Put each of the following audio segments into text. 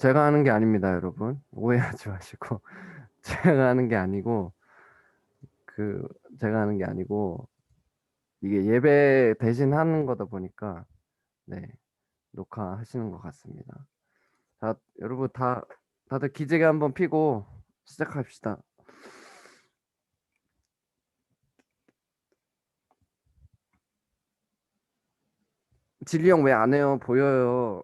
제가 하는 게 아닙니다, 여러분. 오해하지 마시고. 제가 하는 게 아니고, 그, 제가 하는 게 아니고, 이게 예배 대신 하는 거다 보니까, 네, 녹화하시는 것 같습니다. 자, 여러분 다들 기지개 한번 피고 시작합시다. 진리 형 왜 안 해요? 보여요.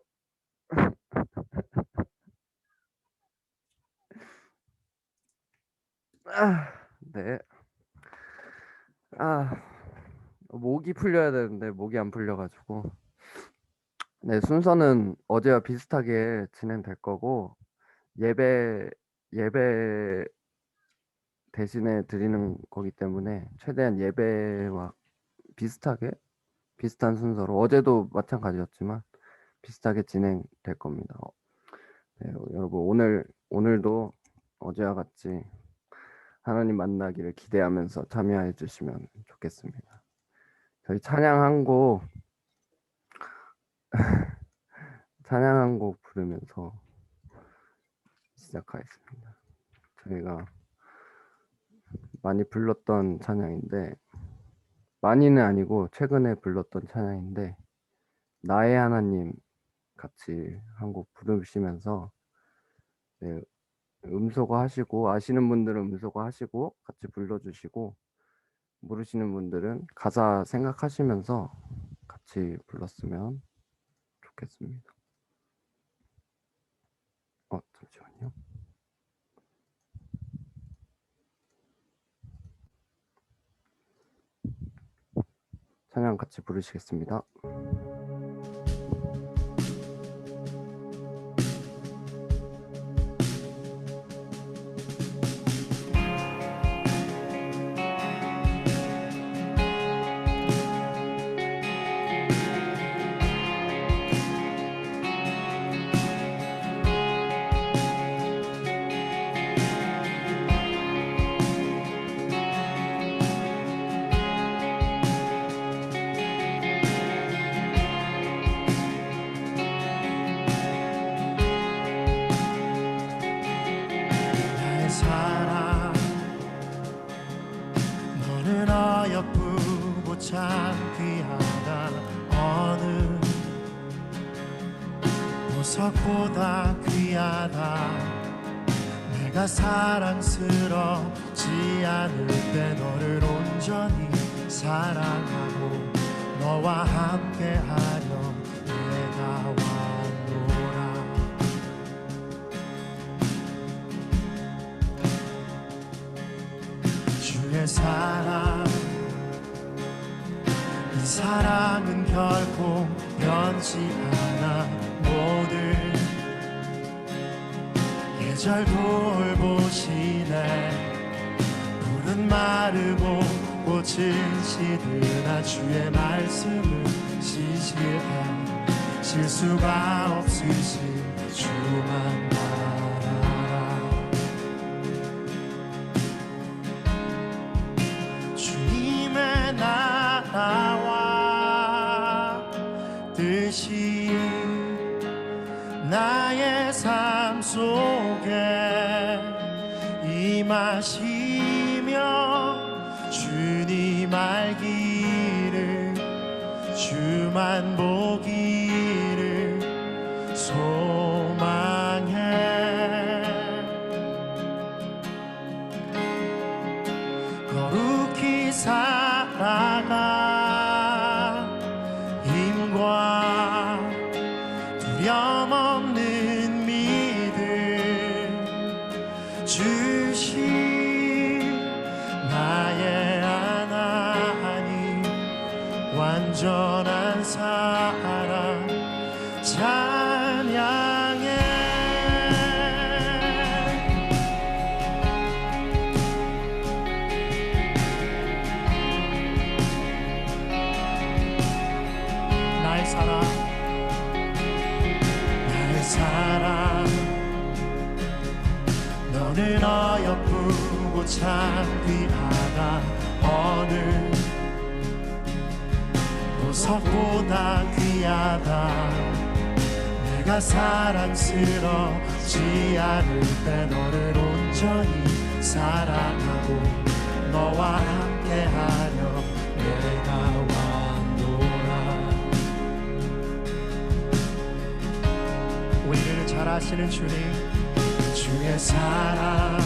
네. 아, 목이 풀려야 되는데 목이 안 풀려가지고. 네, 순서는 어제와 비슷하게 진행될 거고, 예배, 예배 대신에 드리는 거기 때문에 최대한 예배와 비슷하게, 비슷한 순서로, 어제도 마찬가지였지만 비슷하게 진행될 겁니다. 네, 여러분, 오늘도 어제와 같이 하나님 만나기를 기대하면서 참여해 주시면 좋겠습니다. 저희 찬양 한 곡 부르면서 시작하겠습니다. 저희가 많이 불렀던 찬양인데, 많이는 아니고 최근에 불렀던 찬양인데, 나의 하나님 같이 한 곡 부르시면서, 네, 음소거 하시고, 아시는 분들은 음소거 하시고 같이 불러주시고, 모르시는 분들은 가사 생각하시면서 같이 불렀으면 좋겠습니다. 잠시만요. 찬양 같이 부르시겠습니다. 나의 사랑 너는 어여쁘고 참 귀하다. 어느 보석보다 귀하다. 내가 사랑스럽지 않을 때 너를 온전히 사랑하고 너와 함께하려 내가 왔노라. 주의 사랑, 이 사랑은 결코 변치 않아. 모든 계절 돌보시네. 푸른 마르고 꽃은 시드나 주의 말씀은 신실한 실수가 없으신 주만 바라라. 주님의 나라와 뜻이 나의 삶 속에 임하시며 주님 알기를 주만 보기를 소망해. 거룩히 살아가 힘과 두려움 없는 믿음 주신 나의 하나님, 완전한 사랑 찬양해. 나의 사랑, 나의 사랑 너는 어여쁘고 참 귀하다. 어느 보석보다 귀하다. 내가 내가 사랑스럽지 않을 때 너를 온전히 사랑하고 너와 함께하려 내가 왔노라. 우리를 잘 아시는 주님, 주의 사랑,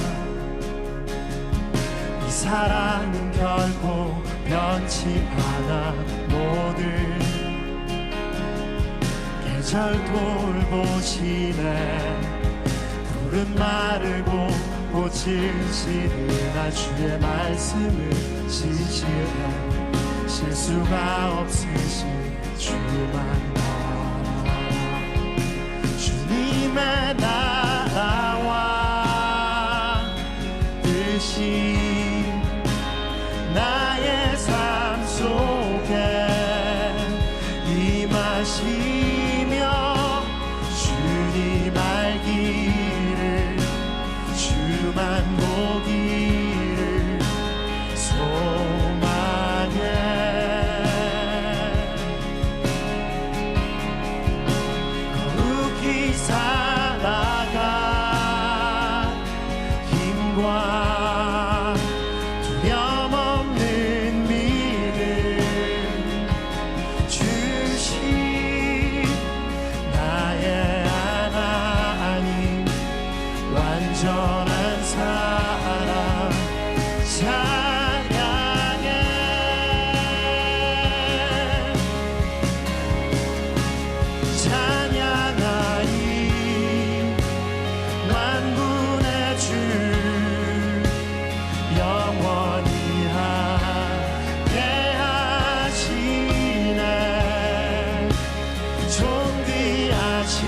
이 사랑은 결코 변치 않아. 모든 계절 돌보시네. 푸른 마르고 꽃을 지으나 주의 말씀을 지지해. 실수가 없으신 주만 바라. 주님의 나라와 뜻이 나의 삶 속에 임하시며 주님 알기를 주만 보기를 소망해. 거룩히 살아가 힘과 두려움 없는 믿음 주신 나의 하나님, 완전한 사랑 찬양해. 찬양하리 만군의 주 영원히 함께하시네. 존귀하신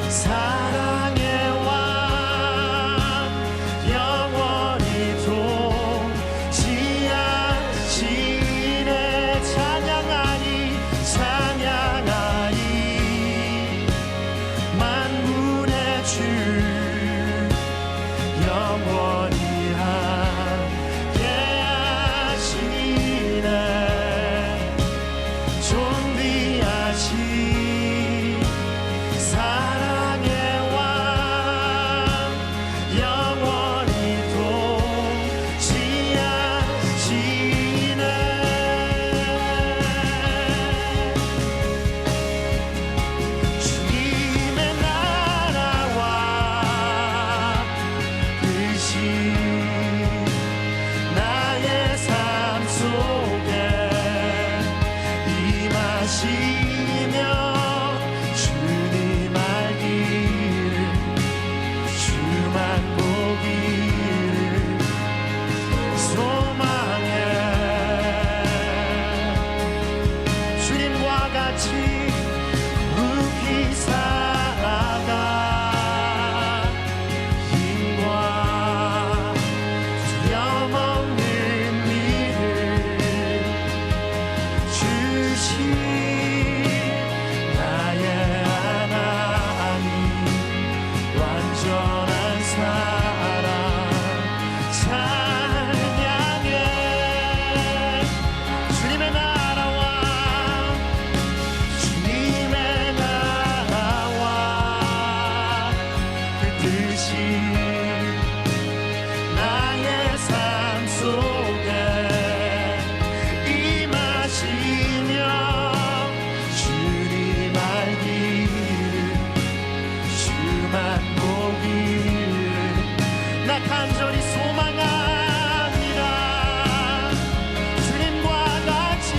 사랑의 왕 영원히 통치하시네. 찬양하리 찬양하리 만군의 주 영원히 함께하시네. 존귀하신 사랑의 왕 영원히 통치하시네. 주님의 나라와 뜻이 나의 삶 속에 임하시며 주님 알기를 주만 보기를 소망해. 주님과 같이 거룩히 살아가 힘과 두려움 없는 믿음 주신 나의 하나님, 완전한 사랑 찬양해. 주님의 나라와 주님의 나라와 그 뜻이 나의 삶 속에 임하시며 주님 알기를 주만 보기를 나 간절히 소망합니다. 주님과 같이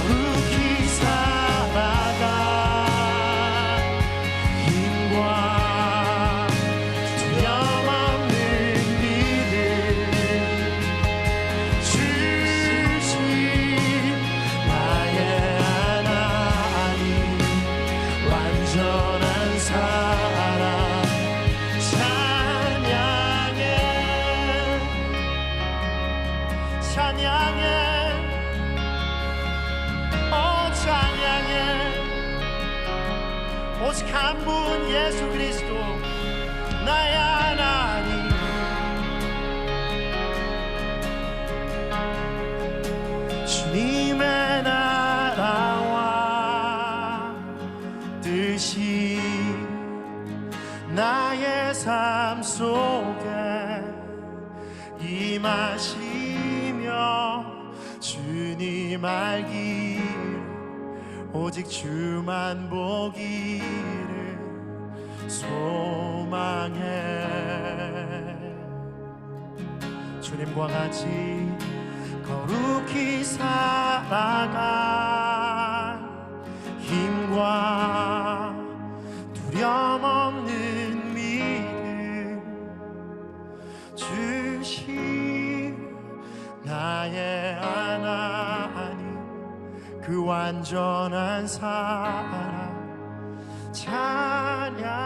거룩히 살아가 힘과 두려움 없는 믿음 주신 나의 하나님, 완전한 사랑 찬양해. 찬양해. 찬양해. 오직 한 분 예수 그리스도 나의 하나님. 주님의 나라와 삶 속에 임하시며 주님 알기를 오직 주만 보기를 소망해. 주님과 같이 거룩히 살아갈 힘과 두려움 없는 믿음 주신 나의 하나님, 그 완전한 사랑 찬양해.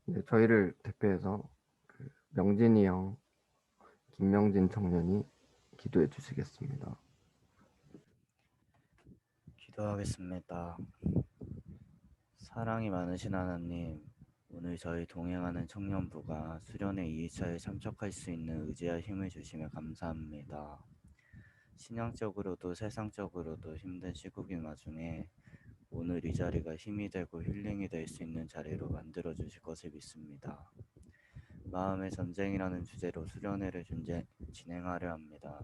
네, 저희를 대표해서 그 명진이 형, 김명진 청년이 기도해 주시겠습니다. 기도하겠습니다. 사랑이 많으신 하나님, 오늘 저희 동행하는 청년부가 수련회 2차에 참석할 수 있는 의지와 힘을 주시며 감사합니다. 신앙적으로도 세상적으로도 힘든 시국인 와중에 오늘 이 자리가 힘이 되고 힐링이 될 수 있는 자리로 만들어 주실 것을 믿습니다. 마음의 전쟁이라는 주제로 수련회를 진행하려 합니다.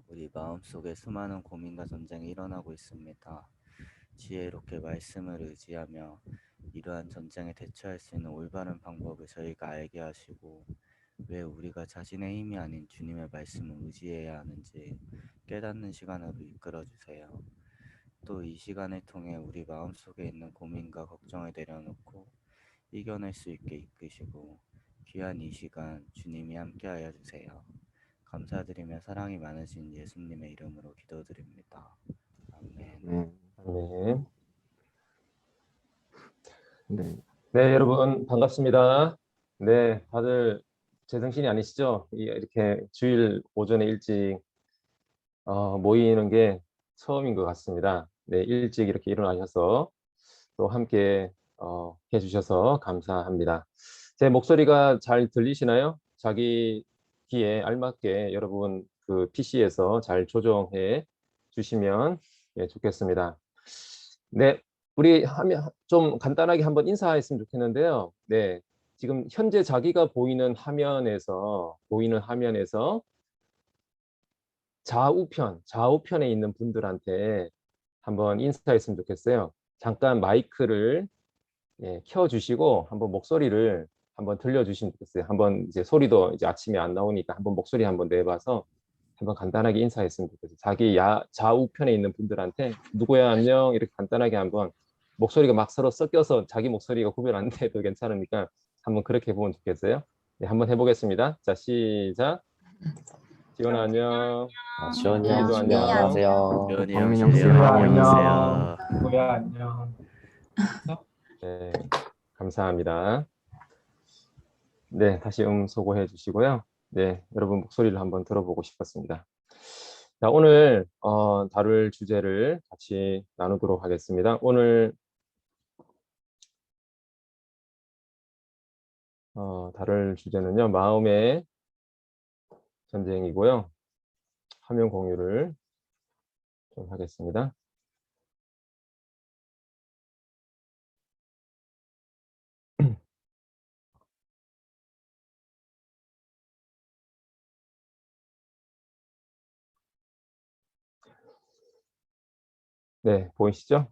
우리 마음속에 수많은 고민과 전쟁이 일어나고 있습니다. 지혜롭게 말씀을 의지하며 이러한 전쟁에 대처할 수 있는 올바른 방법을 저희가 알게 하시고, 왜 우리가 자신의 힘이 아닌 주님의 말씀을 의지해야 하는지 깨닫는 시간으로 이끌어 주세요. 또 이 시간을 통해 우리 마음속에 있는 고민과 걱정을 내려놓고 이겨낼 수 있게 이끄시고, 귀한 이 시간 주님이 함께하여 주세요. 감사드리며 사랑이 많으신 예수님의 이름으로 기도드립니다. 아멘. 네. 아멘. 네. 네, 여러분 반갑습니다. 네, 다들 제정신이 아니시죠? 이렇게 주일 오전에 일찍 모이는 게 처음인 것 같습니다. 네, 일찍 이렇게 일어나셔서 또 함께 해주셔서 감사합니다. 제 목소리가 잘 들리시나요? 자기 귀에 알맞게 여러분 그 PC에서 잘 조정해 주시면 좋겠습니다. 네, 우리 좀 간단하게 한번 인사했으면 좋겠는데요. 네, 지금 현재 자기가 보이는 화면에서 좌우편에 있는 분들한테 한번 인사했으면 좋겠어요. 잠깐 마이크를 켜주시고 한번 목소리를 한번 들려주시면 좋겠어요. 한번 이제 소리도 이제 아침에 안 나오니까 한번 목소리 한번 내봐서 한번 간단하게 인사했으면 좋겠어요. 자기 좌우편에 있는 분들한테 누구야 안녕 이렇게 간단하게 한번, 목소리가 막 서로 섞여서 자기 목소리가 구별 안 돼도 괜찮으니까 한번 그렇게 해보면 좋겠어요. 네, 한번 해보겠습니다. 자, 시작. 지원아 안녕. 지원이 형, 안녕하세요. 박민영 씨, 안녕하세요. 뭐야 안녕. 네, 감사합니다. 네, 다시 소고해 주시고요. 네, 여러분 목소리를 한번 들어보고 싶었습니다. 자, 오늘 다룰 주제를 같이 나누도록 하겠습니다. 오늘 다룰 주제는요, 마음의 전쟁이고요. 화면 공유를 좀 하겠습니다. 네, 보이시죠?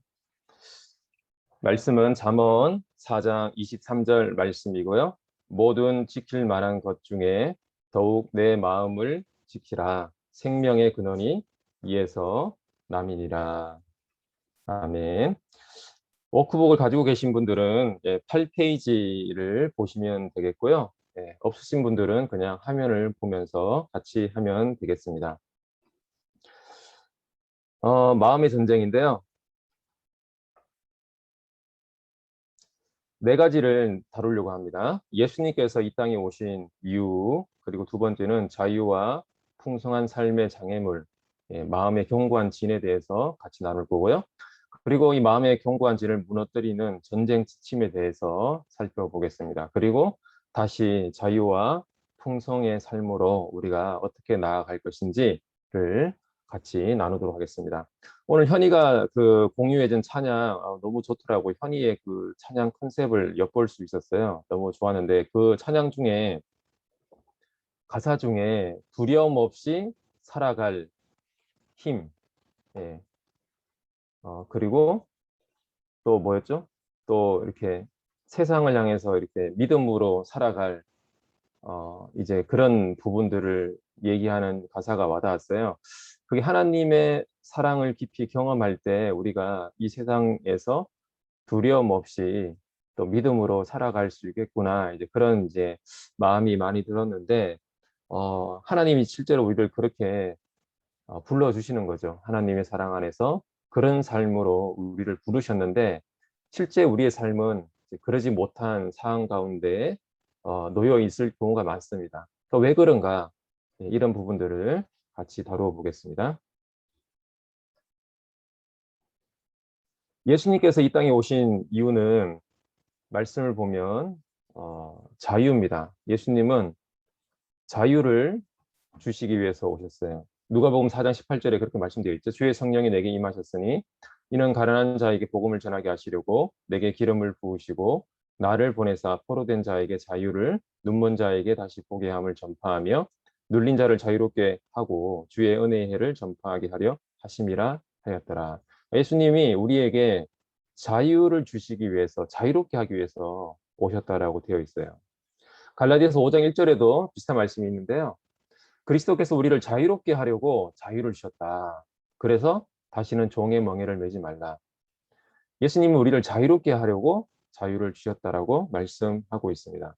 말씀은 잠언 4장 23절 말씀이고요. 모든 지킬 만한 것 중에 더욱 내 마음을 지키라. 생명의 근원이 이에서 남이니라. 아멘. 워크북을 가지고 계신 분들은 8페이지를 보시면 되겠고요. 없으신 분들은 그냥 화면을 보면서 같이 하면 되겠습니다. 마음의 전쟁인데요. 네 가지를 다루려고 합니다. 예수님께서 이 땅에 오신 이유, 그리고 두 번째는 자유와 풍성한 삶의 장애물, 마음의 견고한 진에 대해서 같이 나눌 거고요. 그리고 이 마음의 견고한 진을 무너뜨리는 전쟁 지침에 대해서 살펴보겠습니다. 그리고 다시 자유와 풍성의 삶으로 우리가 어떻게 나아갈 것인지를 같이 나누도록 하겠습니다. 오늘 현이가 그 공유해준 찬양 너무 좋더라고. 현이의 그 찬양 컨셉을 엿볼 수 있었어요. 너무 좋았는데 그 찬양 중에 가사 중에 두려움 없이 살아갈 힘, 예. 그리고 또 뭐였죠? 또 이렇게 세상을 향해서 이렇게 믿음으로 살아갈 이제 그런 부분들을 얘기하는 가사가 와닿았어요. 그게 하나님의 사랑을 깊이 경험할 때 우리가 이 세상에서 두려움 없이 또 믿음으로 살아갈 수 있겠구나. 이제 그런 이제 마음이 많이 들었는데, 하나님이 실제로 우리를 그렇게 불러주시는 거죠. 하나님의 사랑 안에서 그런 삶으로 우리를 부르셨는데, 실제 우리의 삶은 이제 그러지 못한 상황 가운데 놓여 있을 경우가 많습니다. 왜 그런가? 이런 부분들을 같이 다루어 보겠습니다. 예수님께서 이 땅에 오신 이유는 말씀을 보면 자유입니다. 예수님은 자유를 주시기 위해서 오셨어요. 누가복음 4장 18절에 그렇게 말씀되어 있죠. 주의 성령이 내게 임하셨으니 이는 가난한 자에게 복음을 전하게 하시려고 내게 기름을 부으시고 나를 보내사 포로된 자에게 자유를, 눈먼 자에게 다시 보게 함을 전파하며 눌린 자를 자유롭게 하고 주의 은혜의 해를 전파하게 하려 하심이라 하였더라. 예수님이 우리에게 자유를 주시기 위해서, 자유롭게 하기 위해서 오셨다라고 되어 있어요. 갈라디아서 5장 1절에도 비슷한 말씀이 있는데요. 그리스도께서 우리를 자유롭게 하려고 자유를 주셨다. 그래서 다시는 종의 멍에를 매지 말라. 예수님은 우리를 자유롭게 하려고 자유를 주셨다라고 말씀하고 있습니다.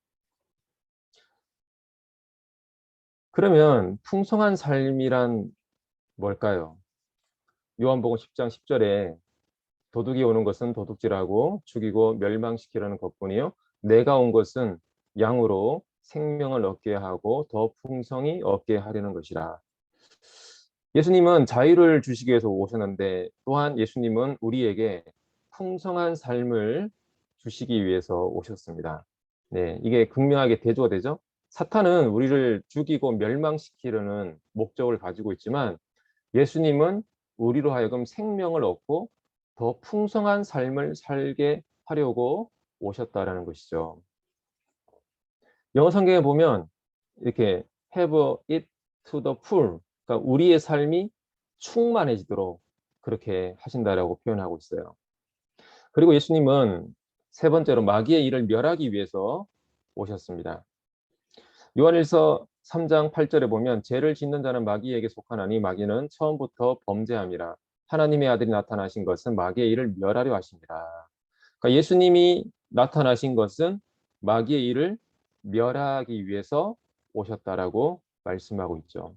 그러면 풍성한 삶이란 뭘까요? 요한복음 10장 10절에 도둑이 오는 것은 도둑질하고 죽이고 멸망시키려는 것뿐이요 내가 온 것은 양으로 생명을 얻게 하고 더 풍성히 얻게 하려는 것이라. 예수님은 자유를 주시기 위해서 오셨는데 또한 예수님은 우리에게 풍성한 삶을 주시기 위해서 오셨습니다. 네, 이게 극명하게 대조가 되죠. 사탄은 우리를 죽이고 멸망시키려는 목적을 가지고 있지만 예수님은 우리로 하여금 생명을 얻고 더 풍성한 삶을 살게 하려고 오셨다라는 것이죠. 영어 성경에 보면 이렇게 have it to the full, 그러니까 우리의 삶이 충만해지도록 그렇게 하신다라고 표현하고 있어요. 그리고 예수님은 세 번째로 마귀의 일을 멸하기 위해서 오셨습니다. 요한일서 3장 8절에 보면 죄를 짓는 자는 마귀에게 속하나니 마귀는 처음부터 범죄함이라. 하나님의 아들이 나타나신 것은 마귀의 일을 멸하려 하십니다. 그러니까 예수님이 나타나신 것은 마귀의 일을 멸하기 위해서 오셨다라고 말씀하고 있죠.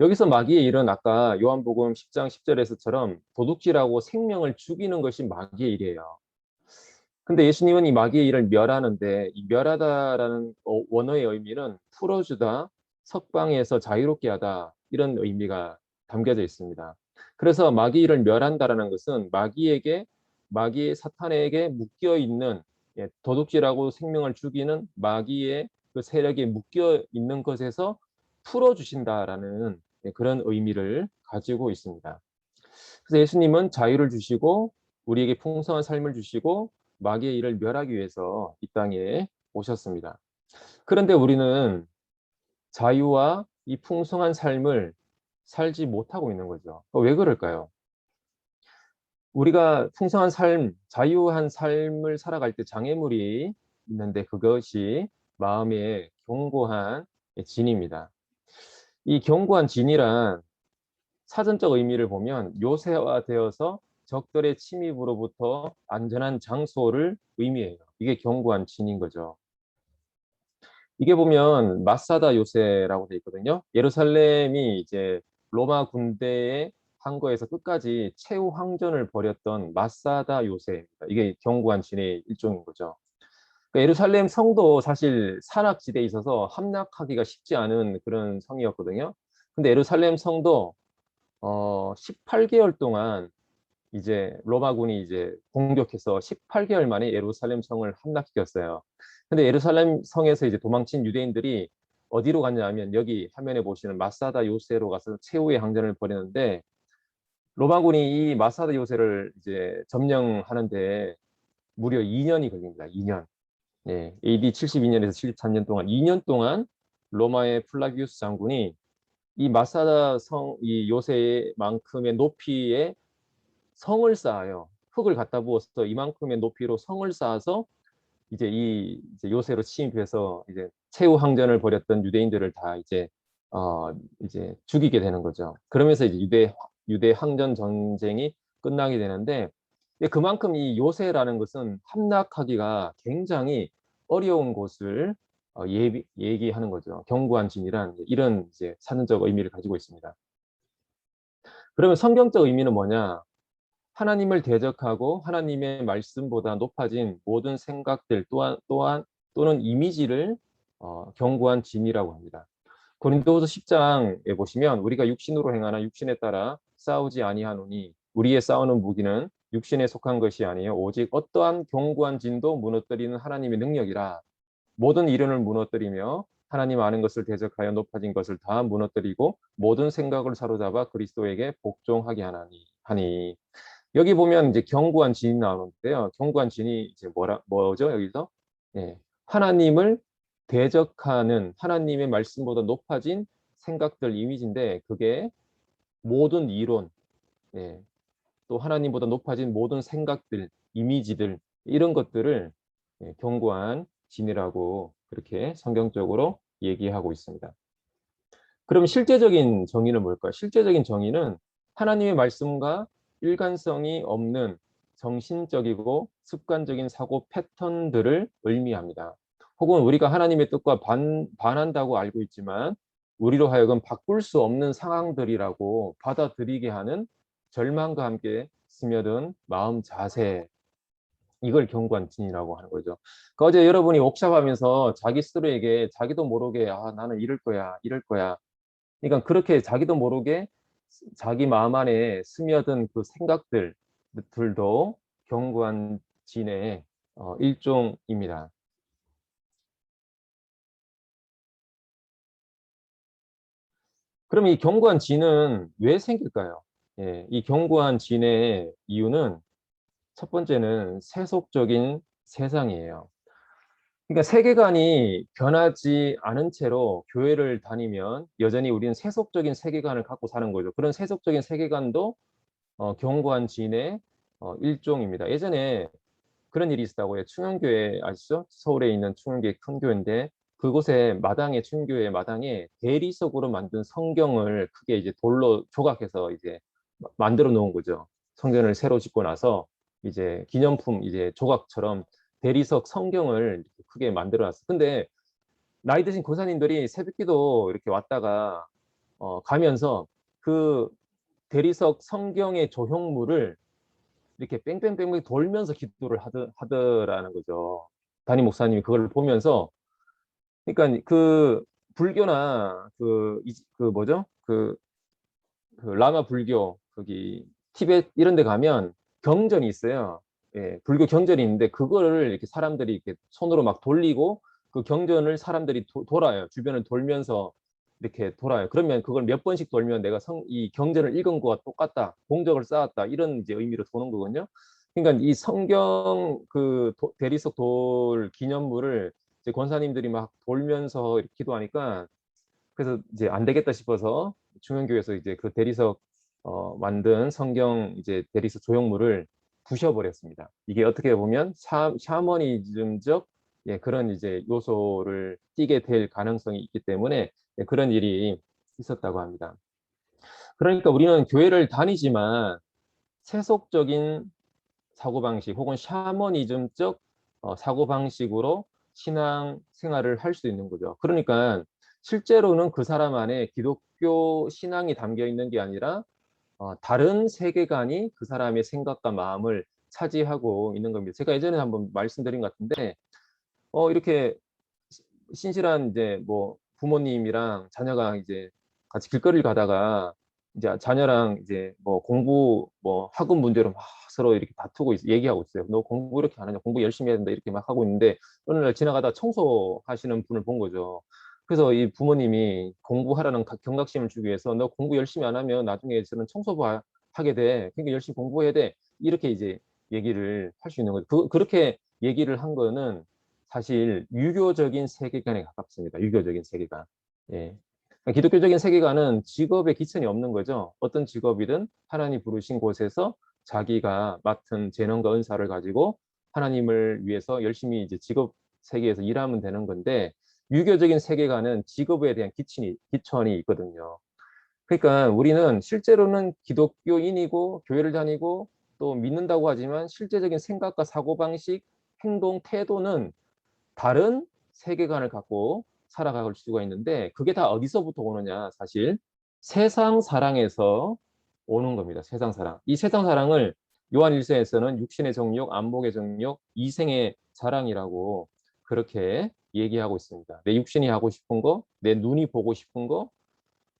여기서 마귀의 일은 아까 요한복음 10장 10절에서처럼 도둑질하고 생명을 죽이는 것이 마귀의 일이에요. 근데 예수님은 이 마귀의 일을 멸하는데 이 멸하다라는 원어의 의미는 풀어주다, 석방해서 자유롭게 하다 이런 의미가 담겨져 있습니다. 그래서 마귀의 일을 멸한다라는 것은 마귀의 사탄에게 묶여 있는 도둑질하고 생명을 죽이는 마귀의 그 세력에 묶여 있는 것에서 풀어주신다라는 그런 의미를 가지고 있습니다. 그래서 예수님은 자유를 주시고 우리에게 풍성한 삶을 주시고 마귀의 일을 멸하기 위해서 이 땅에 오셨습니다. 그런데 우리는 자유와 이 풍성한 삶을 살지 못하고 있는 거죠. 왜 그럴까요? 우리가 풍성한 삶, 자유한 삶을 살아갈 때 장애물이 있는데 그것이 마음의 견고한 진입니다. 이 견고한 진이란 사전적 의미를 보면 요새화되어서 적들의 침입으로부터 안전한 장소를 의미해요. 이게 견고한 진인 거죠. 이게 보면 마사다 요새라고 되어 있거든요. 예루살렘이 이제 로마 군대의 항거에서 끝까지 최후 항전을 벌였던 마사다 요새입니다. 이게 견고한 진의 일종인 거죠. 그러니까 예루살렘 성도 사실 산악지대에 있어서 함락하기가 쉽지 않은 그런 성이었거든요. 근데 예루살렘 성도 18개월 동안 이제 로마군이 이제 공격해서 18개월 만에 예루살렘 성을 함락시켰어요. 근데 예루살렘 성에서 이제 도망친 유대인들이 어디로 갔냐면 여기 화면에 보시는 마사다 요새로 가서 최후의 항전을 벌이는데 로마군이 이 마사다 요새를 이제 점령하는데 무려 2년이 걸립니다. 2년. 예, AD 72년에서 73년 동안 2년 동안 로마의 플라비우스 장군이 이 마사다 성, 이 요새만큼의 높이의 성을 쌓아요. 흙을 갖다 부어서 이만큼의 높이로 성을 쌓아서 이제 이제 요새로 침입해서 이제 최후 항전을 벌였던 유대인들을 다 이제 죽이게 되는 거죠. 그러면서 이제 유대 항전 전쟁이 끝나게 되는데 그만큼 이 요새라는 것은 함락하기가 굉장히 어려운 곳을 얘기하는 거죠. 견고한 진이란 이런 이제 사전적 의미를 가지고 있습니다. 그러면 성경적 의미는 뭐냐? 하나님을 대적하고 하나님의 말씀보다 높아진 모든 생각들 또는 이미지를 견고한 진이라고 합니다. 고린도후서 10장에 보시면 우리가 육신으로 행하나 육신에 따라 싸우지 아니하노니 우리의 싸우는 무기는 육신에 속한 것이 아니요 오직 어떠한 견고한 진도 무너뜨리는 하나님의 능력이라. 모든 이론을 무너뜨리며 하나님 아는 것을 대적하여 높아진 것을 다 무너뜨리고 모든 생각을 사로잡아 그리스도에게 복종하게 하니. 여기 보면 이제 견고한 진이 나오는데요. 견고한 진이 이제 뭐죠? 여기서 하나님을 대적하는 하나님의 말씀보다 높아진 생각들 이미지인데 그게 모든 이론, 또 하나님보다 높아진 모든 생각들, 이미지들 이런 것들을 견고한 진이라고 그렇게 성경적으로 얘기하고 있습니다. 그럼 실제적인 정의는 뭘까요? 실제적인 정의는 하나님의 말씀과 일관성이 없는 정신적이고 습관적인 사고 패턴들을 의미합니다. 혹은 우리가 하나님의 뜻과 반한다고 알고 있지만 우리로 하여금 바꿀 수 없는 상황들이라고 받아들이게 하는 절망과 함께 스며든 마음 자세, 이걸 견고한 진이라고 하는 거죠. 어제 여러분이 옥샵하면서 자기 스스로에게 자기도 모르게 나는 이럴 거야. 그러니까 그렇게 자기도 모르게 자기 마음 안에 스며든 그 생각들도 견고한 진의 일종입니다. 그럼 이 견고한 진은 왜 생길까요? 이 견고한 진의 이유는 첫 번째는 세속적인 세상이에요. 그러니까 세계관이 변하지 않은 채로 교회를 다니면 여전히 우리는 세속적인 세계관을 갖고 사는 거죠. 그런 세속적인 세계관도 견고한 진의 일종입니다. 예전에 그런 일이 있었다고 해요. 충영교회 아시죠? 서울에 있는 충영교회 큰 교회인데 그곳에 마당에 충영교회 마당에 대리석으로 만든 성경을 크게 이제 돌로 조각해서 이제 만들어 놓은 거죠. 성전을 새로 짓고 나서 이제 기념품 이제 조각처럼 대리석 성경을 크게 만들어 놨어요. 근데 나이 드신 고사님들이 새벽기도 이렇게 왔다가 가면서 그 대리석 성경의 조형물을 이렇게 뺑뺑뺑뺑 돌면서 기도를 하더라는 거죠. 담임 목사님이 그걸 보면서 그러니까 그 불교나 그 뭐죠? 그 라마 불교 거기 티벳 이런 데 가면 경전이 있어요. 불교 경전이 있는데 그거를 이렇게 사람들이 이렇게 손으로 막 돌리고 그 경전을 사람들이 돌아요. 주변을 돌면서 이렇게 돌아요. 그러면 그걸 몇 번씩 돌면 내가 이 경전을 읽은 거와 똑같다. 공적을 쌓았다. 이런 이제 의미로 도는 거거든요. 그러니까 이 성경 대리석 돌 기념물을 이제 권사님들이 막 돌면서 이렇게 기도하니까 그래서 이제 안 되겠다 싶어서 중앙교회에서 이제 그 대리석 만든 성경 이제 대리석 조형물을 부셔버렸습니다. 이게 어떻게 보면 샤머니즘적 그런 이제 요소를 띠게 될 가능성이 있기 때문에 그런 일이 있었다고 합니다. 그러니까 우리는 교회를 다니지만 세속적인 사고방식 혹은 샤머니즘적 사고방식으로 신앙 생활을 할 수 있는 거죠. 그러니까 실제로는 그 사람 안에 기독교 신앙이 담겨 있는 게 아니라 다른 세계관이 그 사람의 생각과 마음을 차지하고 있는 겁니다. 제가 예전에 한번 말씀드린 것 같은데 이렇게 신실한 이제 뭐 부모님이랑 자녀가 이제 같이 길거리를 가다가 이제 자녀랑 이제 뭐 공부 뭐 학업 문제로 막 서로 이렇게 다투고 얘기하고 있어요. 너 공부 이렇게 안 하냐? 공부 열심히 해야 된다 이렇게 막 하고 있는데 어느 날 지나가다 청소하시는 분을 본 거죠. 그래서 이 부모님이 공부하라는 경각심을 주기 위해서 너 공부 열심히 안 하면 나중에 저는 청소부 하게 돼. 그러니까 열심히 공부해야 돼. 이렇게 이제 얘기를 할 수 있는 거죠. 그렇게 얘기를 한 거는 사실 유교적인 세계관에 가깝습니다. 유교적인 세계관. 예. 기독교적인 세계관은 직업에 기천이 없는 거죠. 어떤 직업이든 하나님 부르신 곳에서 자기가 맡은 재능과 은사를 가지고 하나님을 위해서 열심히 이제 직업 세계에서 일하면 되는 건데, 유교적인 세계관은 직업에 대한 기천이 있거든요. 그러니까 우리는 실제로는 기독교인이고 교회를 다니고 또 믿는다고 하지만 실제적인 생각과 사고방식, 행동, 태도는 다른 세계관을 갖고 살아갈 수가 있는데, 그게 다 어디서부터 오느냐, 사실 세상 사랑에서 오는 겁니다. 세상 사랑. 이 세상 사랑을 요한 1서에서는 육신의 정욕, 안목의 정욕, 이생의 자랑이라고 그렇게 얘기하고 있습니다. 내 육신이 하고 싶은 거, 내 눈이 보고 싶은 거.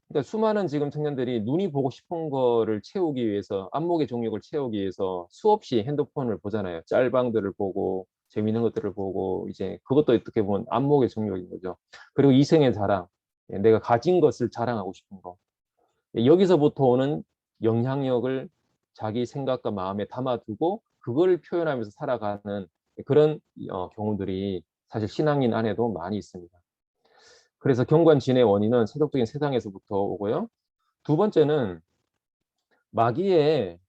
그러니까 수많은 지금 청년들이 눈이 보고 싶은 거를 채우기 위해서, 안목의 정욕을 채우기 위해서 수없이 핸드폰을 보잖아요. 짤방들을 보고 재미있는 것들을 보고, 이제 그것도 어떻게 보면 안목의 정욕인 거죠. 그리고 이생의 자랑, 내가 가진 것을 자랑하고 싶은 거. 여기서부터 오는 영향력을 자기 생각과 마음에 담아두고 그걸 표현하면서 살아가는 그런 경우들이 사실 신앙인 안에도 많이 있습니다. 그래서 경관진의 원인은 세속적인 세상에서부터 오고요. 두 번째는 마귀의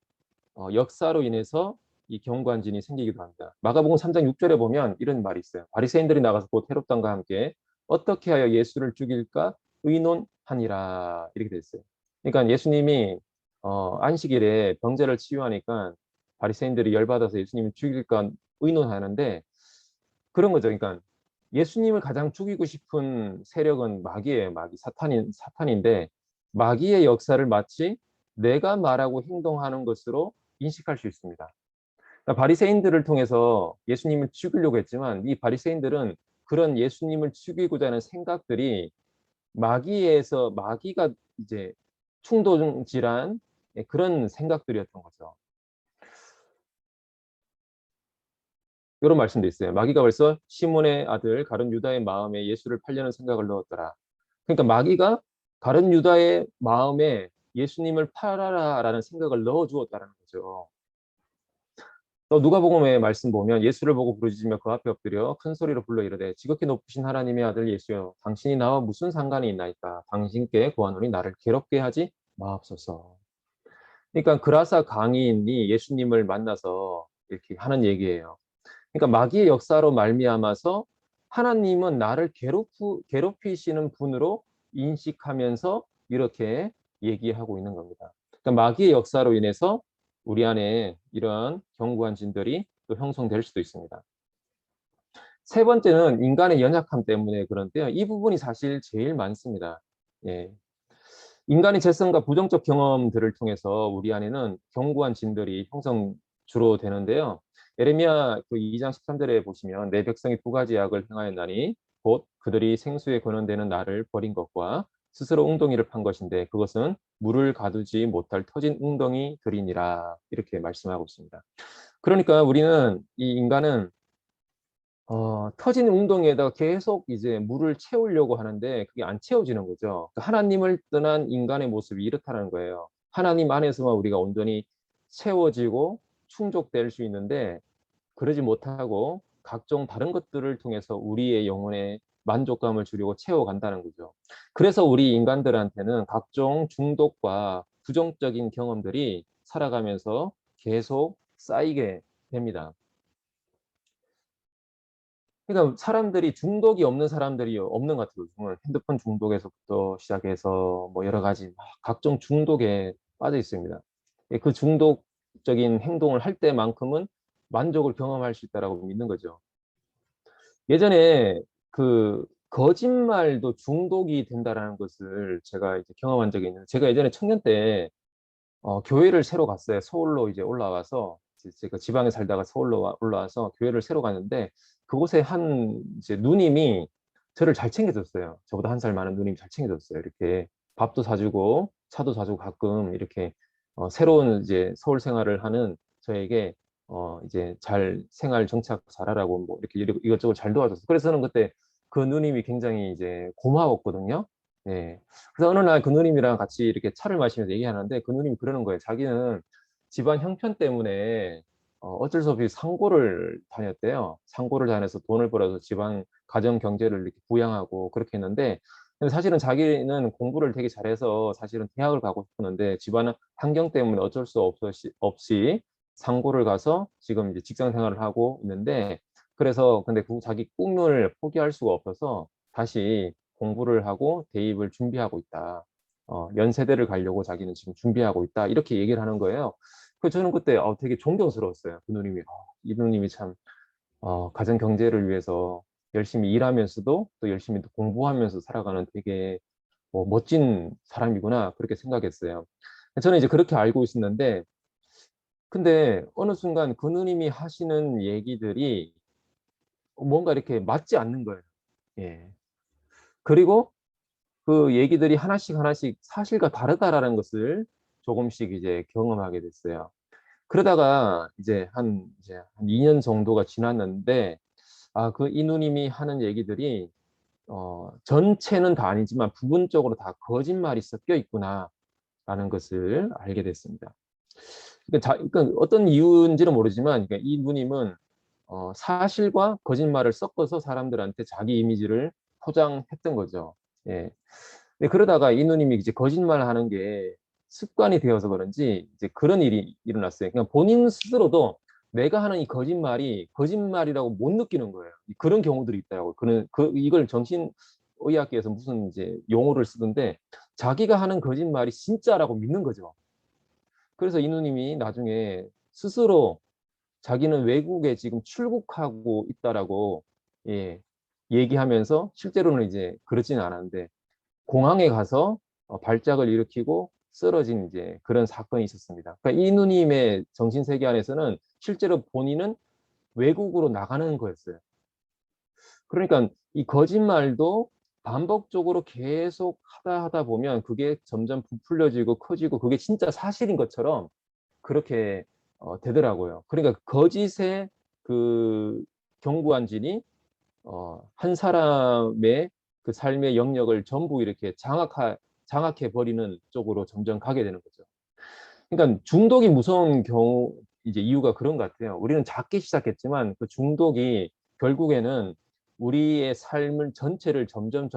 역사로 인해서 이 경관진이 생기기도 합니다. 마가복음 3장 6절에 보면 이런 말이 있어요. 바리새인들이 나가서 곧 헤롯당과 함께 어떻게 하여 예수를 죽일까 의논하니라, 이렇게 돼 있어요. 그러니까 예수님이 안식일에 병자를 치유하니까 바리새인들이 열받아서 예수님을 죽일까 의논하는데, 그런 거죠. 그러니까 예수님을 가장 죽이고 싶은 세력은 마귀예요. 마귀, 사탄인데, 마귀의 역사를 마치 내가 말하고 행동하는 것으로 인식할 수 있습니다. 그러니까 바리새인들을 통해서 예수님을 죽이려고 했지만, 이 바리새인들은 그런 예수님을 죽이고자 하는 생각들이 마귀가 이제 충동질한 그런 생각들이었던 거죠. 이런 말씀도 있어요. 마귀가 벌써 시몬의 아들 가룟 유다의 마음에 예수를 팔려는 생각을 넣었더라. 그러니까 마귀가 가룟 유다의 마음에 예수님을 팔아라라는 생각을 넣어주었다는 거죠. 또 누가복음의 말씀 보면 예수를 보고 부르짖으며 그 앞에 엎드려 큰 소리로 불러 이르되 지극히 높으신 하나님의 아들 예수여, 당신이 나와 무슨 상관이 있나이까? 당신께 구하노니 나를 괴롭게 하지 마옵소서. 그러니까 그라사 강인이 예수님을 만나서 이렇게 하는 얘기예요. 그러니까 마귀의 역사로 말미암아서 하나님은 나를 괴롭히시는 분으로 인식하면서 이렇게 얘기하고 있는 겁니다. 그러니까 마귀의 역사로 인해서 우리 안에 이러한 견고한 진들이 또 형성될 수도 있습니다. 세 번째는 인간의 연약함 때문에 그런데요. 이 부분이 사실 제일 많습니다. 예. 인간의 재성과 부정적 경험들을 통해서 우리 안에는 견고한 진들이 형성 주로 되는데요. 예레미야 그 2장 13절에 보시면 내 백성이 두 가지 악을 행하였나니 곧 그들이 생수에 권원되는 나를 버린 것과 스스로 웅덩이를 판 것인데 그것은 물을 가두지 못할 터진 웅덩이들이니라, 이렇게 말씀하고 있습니다. 그러니까 우리는, 이 인간은 터진 웅덩이에다가 계속 이제 물을 채우려고 하는데 그게 안 채워지는 거죠. 하나님을 떠난 인간의 모습이 이렇다는 거예요. 하나님 안에서만 우리가 온전히 채워지고 충족될 수 있는데 그러지 못하고 각종 다른 것들을 통해서 우리의 영혼에 만족감을 주려고 채워간다는 거죠. 그래서 우리 인간들한테는 각종 중독과 부정적인 경험들이 살아가면서 계속 쌓이게 됩니다. 그러니까 사람들이, 중독이 없는 사람들이 없는 것 같아요. 요즘은 핸드폰 중독에서부터 시작해서 뭐 여러 가지 각종 중독에 빠져 있습니다. 그 중독적인 행동을 할 때만큼은 만족을 경험할 수 있다라고 믿는 거죠. 예전에 그 거짓말도 중독이 된다라는 것을 제가 이제 경험한 적이 있는데, 제가 예전에 청년 때 교회를 새로 갔어요. 서울로 이제 올라와서, 제가 지방에 살다가 서울로 올라와서 교회를 새로 갔는데, 그곳에 한 이제 누님이 저를 잘 챙겨줬어요. 저보다 한 살 많은 누님이 잘 챙겨줬어요. 이렇게 밥도 사주고 차도 사주고 가끔 이렇게 새로운 이제 서울 생활을 하는 저에게 이제 잘 생활 정착 잘하라고 뭐 이렇게 이것저것 잘 도와줬어요. 그래서 저는 그때 그 누님이 굉장히 이제 고마웠거든요. 예. 그래서 어느 날 그 누님이랑 같이 이렇게 차를 마시면서 얘기하는데 그 누님이 그러는 거예요. 자기는 집안 형편 때문에 어쩔 수 없이 상고를 다녔대요. 상고를 다녀서 돈을 벌어서 집안 가정 경제를 이렇게 부양하고 그렇게 했는데, 근데 사실은 자기는 공부를 되게 잘해서 사실은 대학을 가고 싶었는데 집안 환경 때문에 어쩔 수 없이 상고를 가서 지금 이제 직장 생활을 하고 있는데, 그래서 근데 그 자기 꿈을 포기할 수가 없어서 다시 공부를 하고 대입을 준비하고 있다. 연세대를 가려고 자기는 지금 준비하고 있다. 이렇게 얘기를 하는 거예요. 그래서 저는 그때 되게 존경스러웠어요. 그 누님이. 이 누님이 참 가정 경제를 위해서 열심히 일하면서도 또 열심히 또 공부하면서 살아가는 되게 멋진 사람이구나 그렇게 생각했어요. 저는 이제 그렇게 알고 있었는데, 근데 어느 순간 그 누님이 하시는 얘기들이 뭔가 이렇게 맞지 않는 거예요. 예. 그리고 그 얘기들이 하나씩 하나씩 사실과 다르다라는 것을 조금씩 이제 경험하게 됐어요. 그러다가 이제 한 2년 정도가 지났는데, 그 이누님이 하는 얘기들이 전체는 다 아니지만 부분적으로 다 거짓말이 섞여 있구나라는 것을 알게 됐습니다. 그러니까 어떤 이유인지는 모르지만, 그러니까 이 누님은 사실과 거짓말을 섞어서 사람들한테 자기 이미지를 포장했던 거죠. 예. 근데 그러다가 이 누님이 이제 거짓말 하는 게 습관이 되어서 그런지 이제 그런 일이 일어났어요. 그냥 본인 스스로도 내가 하는 이 거짓말이 거짓말이라고 못 느끼는 거예요. 그런 경우들이 있다고. 이걸 정신의학계에서 무슨 이제 용어를 쓰던데, 자기가 하는 거짓말이 진짜라고 믿는 거죠. 그래서 이 누님이 나중에 스스로 자기는 외국에 지금 출국하고 있다라고, 예, 얘기하면서, 실제로는 이제 그렇지는 않았는데 공항에 가서 발작을 일으키고 쓰러진 이제 그런 사건이 있었습니다. 그러니까 이 누님의 정신세계 안에서는 실제로 본인은 외국으로 나가는 거였어요. 그러니까 이 거짓말도 반복적으로 계속 하다 보면 그게 점점 부풀려지고 커지고 그게 진짜 사실인 것처럼 그렇게 되더라고요. 그러니까 거짓의 그 견고한 진이 한 사람의 그 삶의 영역을 전부 이렇게 장악해 버리는 쪽으로 점점 가게 되는 거죠. 그러니까 중독이 무서운 경우 이제 이유가 그런 것 같아요. 우리는 작게 시작했지만 그 중독이 결국에는 우리의 삶을 전체를 점점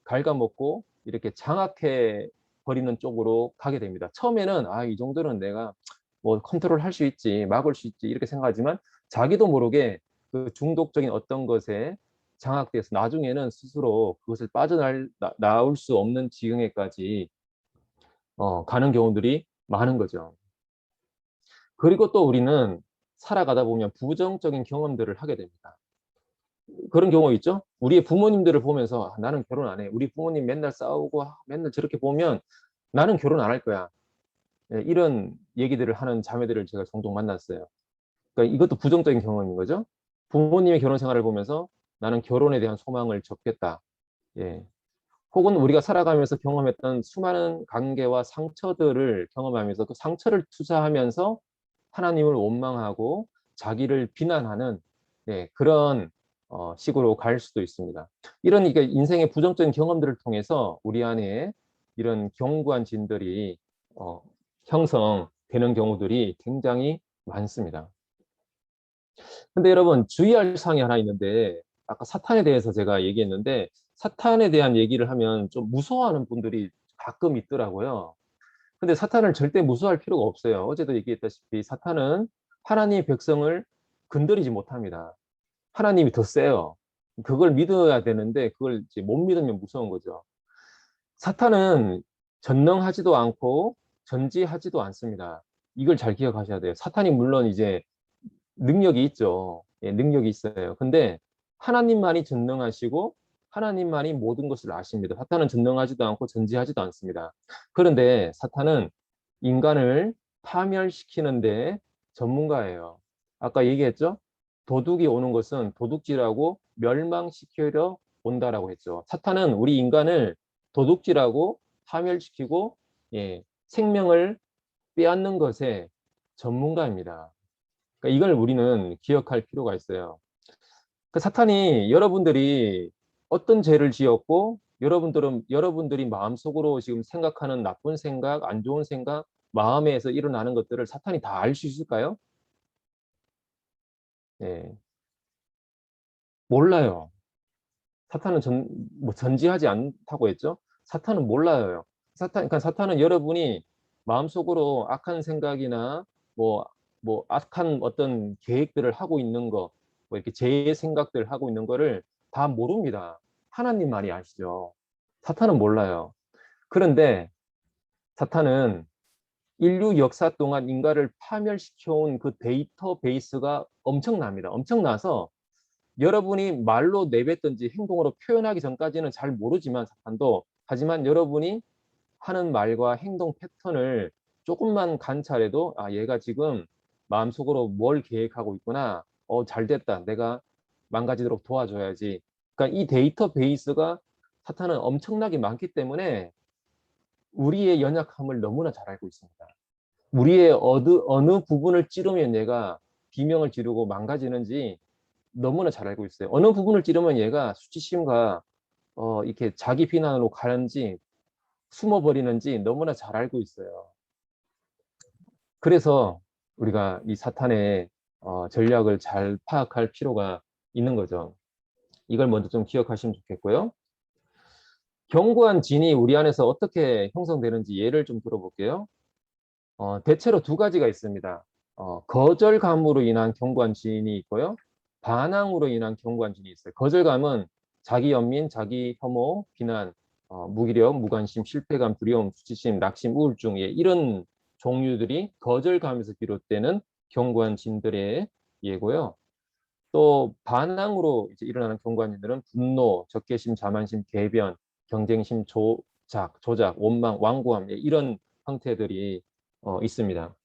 갉아먹고 이렇게 장악해 버리는 쪽으로 가게 됩니다. 처음에는 이 정도는 내가 뭐 컨트롤 할 수 있지, 막을 수 있지 이렇게 생각하지만 자기도 모르게 그 중독적인 어떤 것에 장악돼서 나중에는 스스로 그것을 빠져나올 수 없는 지경에까지 가는 경우들이 많은 거죠. 그리고 또 우리는 살아가다 보면 부정적인 경험들을 하게 됩니다. 그런 경우 있죠? 우리의 부모님들을 보면서 나는 결혼 안 해. 우리 부모님 맨날 싸우고 맨날 저렇게 보면 나는 결혼 안 할 거야. 이런 얘기들을 하는 자매들을 제가 종종 만났어요. 그러니까 이것도 부정적인 경험인 거죠. 부모님의 결혼 생활을 보면서 나는 결혼에 대한 소망을 접겠다. 예. 혹은 우리가 살아가면서 경험했던 수많은 관계와 상처들을 경험하면서 그 상처를 투사하면서 하나님을 원망하고 자기를 비난하는, 그런 식으로 갈 수도 있습니다. 이런 이게 인생의 부정적인 경험들을 통해서 우리 안에 이런 견고한 진들이 형성되는 경우들이 굉장히 많습니다. 근데 여러분 주의할 사항이 하나 있는데, 아까 사탄에 대해서 제가 얘기했는데 사탄에 대한 얘기를 하면 좀 무서워하는 분들이 가끔 있더라고요. 근데 사탄을 절대 무서워할 필요가 없어요. 어제도 얘기했다시피 사탄은 하나님의 백성을 건드리지 못합니다. 하나님이 더 세요. 그걸 믿어야 되는데 그걸 이제 못 믿으면 무서운 거죠. 사탄은 전능하지도 않고 전지하지도 않습니다. 이걸 잘 기억하셔야 돼요. 사탄이 물론 이제 능력이 있죠. 능력이 있어요. 근데 하나님만이 전능하시고 하나님만이 모든 것을 아십니다. 사탄은 전능하지도 않고 전지하지도 않습니다. 그런데 사탄은 인간을 파멸시키는데 전문가예요. 아까 얘기했죠? 도둑이 오는 것은 도둑질하고 멸망시키려 온다라고 했죠. 사탄은 우리 인간을 도둑질하고 파멸시키고, 생명을 빼앗는 것에 전문가입니다. 그러니까 이걸 우리는 기억할 필요가 있어요. 그 사탄이 여러분들이 어떤 죄를 지었고 여러분들이 마음속으로 지금 생각하는 나쁜 생각, 안 좋은 생각, 마음에서 일어나는 것들을 사탄이 다 알 수 있을까요? 예, 몰라요. 사탄은 전지하지 않다고 했죠. 사탄은 몰라요. 그러니까 사탄은 여러분이 마음속으로 악한 생각이나 뭐, 뭐 악한 어떤 계획들을 하고 있는 거, 뭐 이렇게 제 생각들 하고 있는 거를 다 모릅니다. 하나님만이 아시죠. 사탄은 몰라요. 그런데 사탄은 인류 역사 동안 인간을 파멸시켜온 그 데이터베이스가 엄청납니다. 엄청나서 여러분이 말로 내뱉든지 행동으로 표현하기 전까지는 잘 모르지만 사탄도, 하지만 여러분이 하는 말과 행동 패턴을 조금만 관찰해도 아, 얘가 지금 마음속으로 뭘 계획하고 있구나. 잘 됐다. 내가 망가지도록 도와줘야지. 그러니까 이 데이터베이스가 사탄은 엄청나게 많기 때문에 우리의 연약함을 너무나 잘 알고 있습니다. 우리의 어느 부분을 찌르면 얘가 비명을 지르고 망가지는지 너무나 잘 알고 있어요. 어느 부분을 찌르면 얘가 수치심과 이렇게 자기 비난으로 가는지 숨어버리는지 너무나 잘 알고 있어요. 그래서 우리가 이 사탄의 전략을 잘 파악할 필요가 있는 거죠. 이걸 먼저 좀 기억하시면 좋겠고요. 견고한 진이 우리 안에서 어떻게 형성되는지 예를 좀 들어볼게요. 대체로 두 가지가 있습니다. 거절감으로 인한 견고한 진이 있고요. 반항으로 인한 견고한 진이 있어요. 거절감은 자기 연민, 자기 혐오, 비난, 무기력, 무관심, 실패감, 두려움, 수치심, 낙심, 우울증, 이런 종류들이 거절감에서 비롯되는 견고한 진들의 예고요. 또 반항으로 이제 일어나는 견고한 진들은 분노, 적개심, 자만심, 궤변, 경쟁심, 조작, 원망, 완고함, 이런 형태들이 있습니다.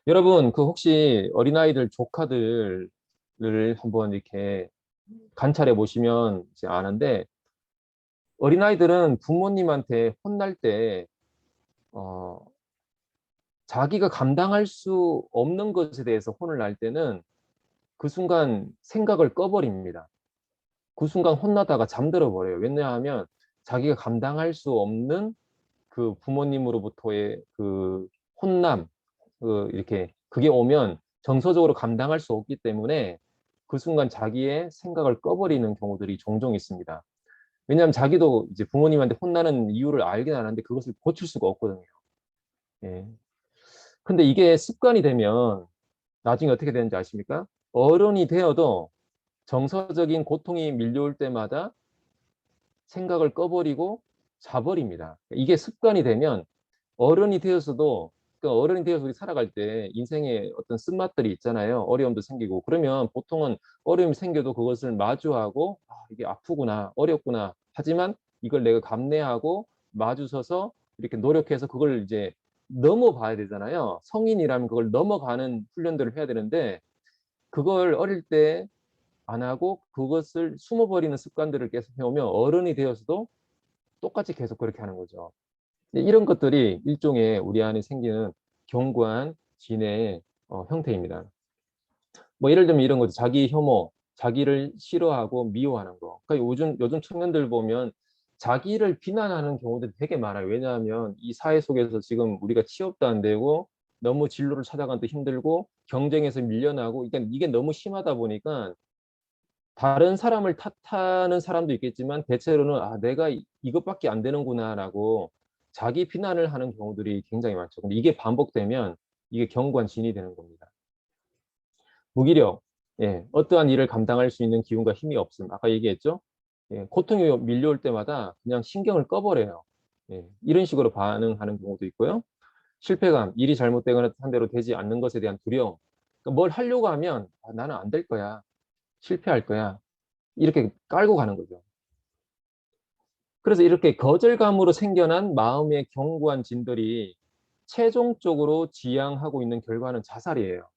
여러분, 그 혹시 어린아이들 조카들을 한번 이렇게 관찰해 보시면 이제 아는데, 어린아이들은 부모님한테 혼날 때, 자기가 감당할 수 없는 것에 대해서 혼을 날 때는 그 순간 생각을 꺼버립니다. 그 순간 혼나다가 잠들어 버려요. 왜냐하면 자기가 감당할 수 없는 그 부모님으로부터의 그 혼남, 이렇게 그게 오면 정서적으로 감당할 수 없기 때문에 그 순간 자기의 생각을 꺼버리는 경우들이 종종 있습니다. 왜냐하면 자기도 이제 부모님한테 혼나는 이유를 알긴 아는데 그것을 고칠 수가 없거든요. 예. 근데 이게 습관이 되면 나중에 어떻게 되는지 아십니까? 어른이 되어도 정서적인 고통이 밀려올 때마다 생각을 꺼버리고 자버립니다. 이게 습관이 되면 어른이 되어서도, 그러니까 어른이 되어서 우리 살아갈 때 인생에 어떤 쓴맛들이 있잖아요. 어려움도 생기고. 그러면 보통은 어려움이 생겨도 그것을 마주하고, 아, 이게 아프구나, 어렵구나. 하지만 이걸 내가 감내하고 마주서서 이렇게 노력해서 그걸 이제 넘어봐야 되잖아요. 성인이라면 그걸 넘어가는 훈련들을 해야 되는데, 그걸 어릴 때 안 하고 그것을 숨어버리는 습관들을 계속 해오면 어른이 되어서도 똑같이 계속 그렇게 하는 거죠. 이런 것들이 일종의 우리 안에 생기는 견고한 진의 형태입니다. 뭐 예를 들면 이런 거죠. 자기 혐오, 자기를 싫어하고 미워하는 거. 그러니까 요즘 청년들 보면 자기를 비난하는 경우들이 되게 많아요. 왜냐하면 이 사회 속에서 지금 우리가 취업도 안 되고 너무 진로를 찾아가기도 힘들고 경쟁에서 밀려나고, 그러니까 이게 너무 심하다 보니까 다른 사람을 탓하는 사람도 있겠지만 대체로는 아, 내가 이것밖에 안 되는구나라고 자기 비난을 하는 경우들이 굉장히 많죠. 근데 이게 반복되면 이게 견고한 진이 되는 겁니다. 무기력, 어떠한 일을 감당할 수 있는 기운과 힘이 없음. 아까 얘기했죠? 고통이 밀려올 때마다 그냥 신경을 꺼버려요. 이런 식으로 반응하는 경우도 있고요. 실패감, 일이 잘못되거나 한 대로 되지 않는 것에 대한 두려움. 그러니까 뭘 하려고 하면 아, 나는 안 될 거야. 실패할 거야. 이렇게 깔고 가는 거죠. 그래서 이렇게 거절감으로 생겨난 마음의 견고한 진들이 최종적으로 지향하고 있는 결과는 자살이에요.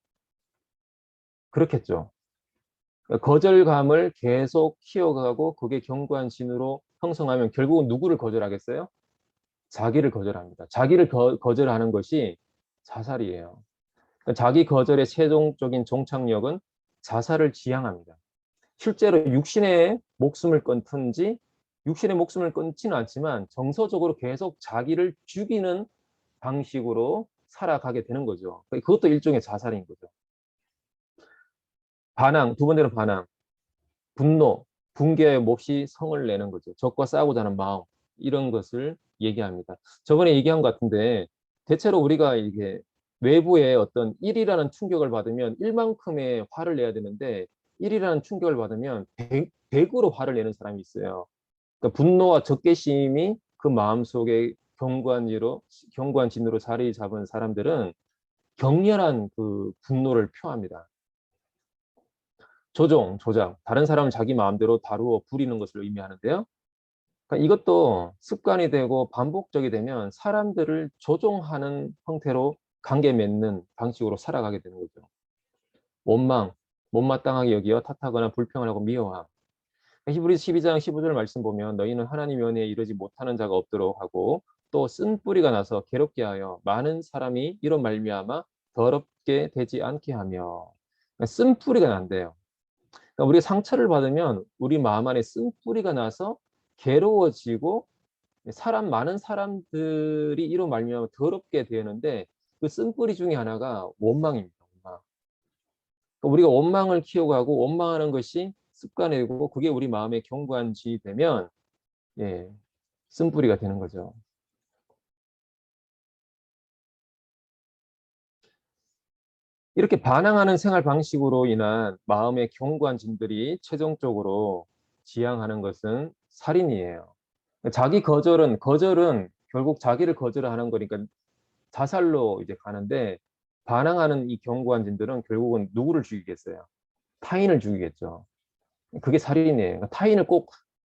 그렇겠죠. 거절감을 계속 키워가고 그게 견고한 진으로 형성하면 결국은 누구를 거절하겠어요? 자기를 거절합니다. 자기를 거절하는 것이 자살이에요. 그러니까 자기 거절의 최종적인 종착역은 자살을 지향합니다. 실제로 육신의 목숨을 끊든지 육신의 목숨을 끊지는 않지만 정서적으로 계속 자기를 죽이는 방식으로 살아가게 되는 거죠. 그것도 일종의 자살인 거죠. 반항, 두 번째는 반항. 분노, 분개 몹시 성을 내는 거죠. 적과 싸우고자 하는 마음, 이런 것을 얘기합니다. 저번에 얘기한 것 같은데, 대체로 우리가 이게 외부의 어떤 일이라는 충격을 받으면 1만큼의 화를 내야 되는데, 일이라는 충격을 받으면 100으로 화를 내는 사람이 있어요. 그러니까 분노와 적개심이 그 마음속에 경관진으로 자리 잡은 사람들은 격렬한 그 분노를 표합니다. 조작, 다른 사람을 자기 마음대로 다루어 부리는 것을 의미하는데요. 그러니까 이것도 습관이 되고 반복적이 되면 사람들을 조종하는 형태로 관계 맺는 방식으로 살아가게 되는 거죠. 원망, 못마땅하게 여기어 탓하거나 불평을 하고 미워함. 히브리서 12장 15절 말씀 보면 너희는 하나님의 은혜에 이르지 못하는 자가 없도록 하고 또 쓴뿌리가 나서 괴롭게 하여 많은 사람이 이런 말미암아 더럽게 되지 않게 하며. 쓴뿌리가 난대요. 그러니까 우리가 상처를 받으면 우리 마음 안에 쓴뿌리가 나서 괴로워지고 많은 사람들이 이로 말미암아 더럽게 되는데 그 쓴뿌리 중에 하나가 원망입니다. 원망. 그러니까 우리가 원망을 키워가고 원망하는 것이 습관이 되고 그게 우리 마음의 경관지 되면 쓴뿌리가 되는 거죠. 이렇게 반항하는 생활 방식으로 인한 마음의 경관진들이 최종적으로 지향하는 것은 살인이에요. 거절은 결국 자기를 거절하는 거니까 자살로 이제 가는데 반항하는 이 경관진들은 결국은 누구를 죽이겠어요? 타인을 죽이겠죠. 그게 살인이에요. 그러니까 타인을 꼭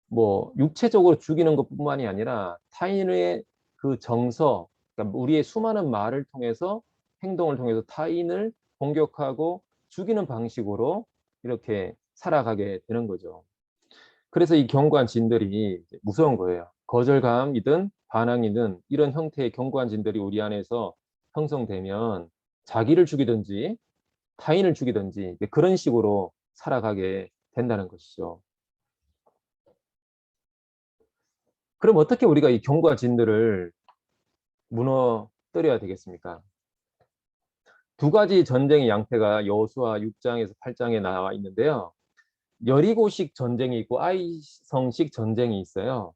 뭐 육체적으로 죽이는 것뿐만이 아니라 타인의 그 정서, 그러니까 우리의 수많은 말을 통해서 행동을 통해서 타인을 공격하고 죽이는 방식으로 이렇게 살아가게 되는 거죠. 그래서 이 경관진들이 무서운 거예요. 거절감이든 반항이든 이런 형태의 경관진들이 우리 안에서 형성되면 자기를 죽이든지 타인을 죽이든지 그런 식으로 살아가게 된다는 것이죠. 그럼 어떻게 우리가 이 경관진들을 무너뜨려야 되겠습니까? 두 가지 전쟁의 양태가 여호수아 6장에서 8장에 나와 있는데요. 여리고식 전쟁이 있고 아이성식 전쟁이 있어요.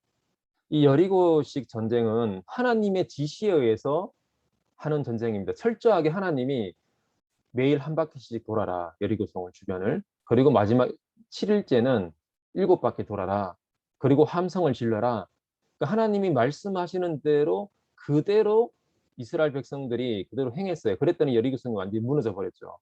이 여리고식 전쟁은 하나님의 지시에 의해서 하는 전쟁입니다. 철저하게 하나님이 매일 한 바퀴씩 돌아라. 여리고성을 주변을. 그리고 마지막 7일째는 7바퀴 돌아라. 그리고 함성을 질러라. 그러니까 하나님이 말씀하시는 대로 그대로 이스라엘 백성들이 그대로 행했어요. 그랬더니 여리고성이 완전히 무너져 버렸죠.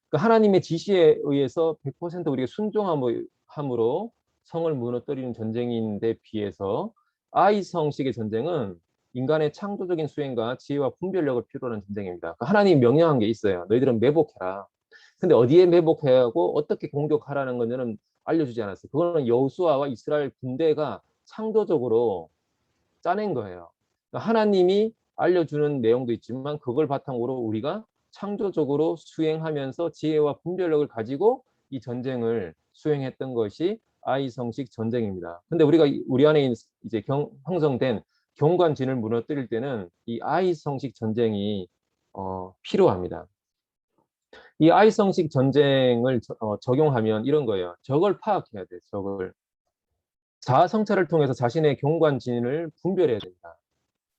그러니까 하나님의 지시에 의해서 100% 우리가 순종함으로 성을 무너뜨리는 전쟁인데 비해서 아이성식의 전쟁은 인간의 창조적인 수행과 지혜와 분별력을 필요로 하는 전쟁입니다. 그러니까 하나님이 명령한 게 있어요. 너희들은 매복해라. 근데 어디에 매복해야 하고 어떻게 공격하라는 건지는 알려주지 않았어요. 그거는 여호수아와 이스라엘 군대가 창조적으로 짜낸 거예요. 그러니까 하나님이 알려주는 내용도 있지만 그걸 바탕으로 우리가 창조적으로 수행하면서 지혜와 분별력을 가지고 이 전쟁을 수행했던 것이 아이성식 전쟁입니다. 근데 우리 안에 이제 형성된 경관진을 무너뜨릴 때는 이 아이성식 전쟁이 필요합니다. 이 아이성식 전쟁을 적용하면 이런 거예요. 적을 파악해야 돼요. 적을. 자아 성찰을 통해서 자신의 경관진을 분별해야 됩니다.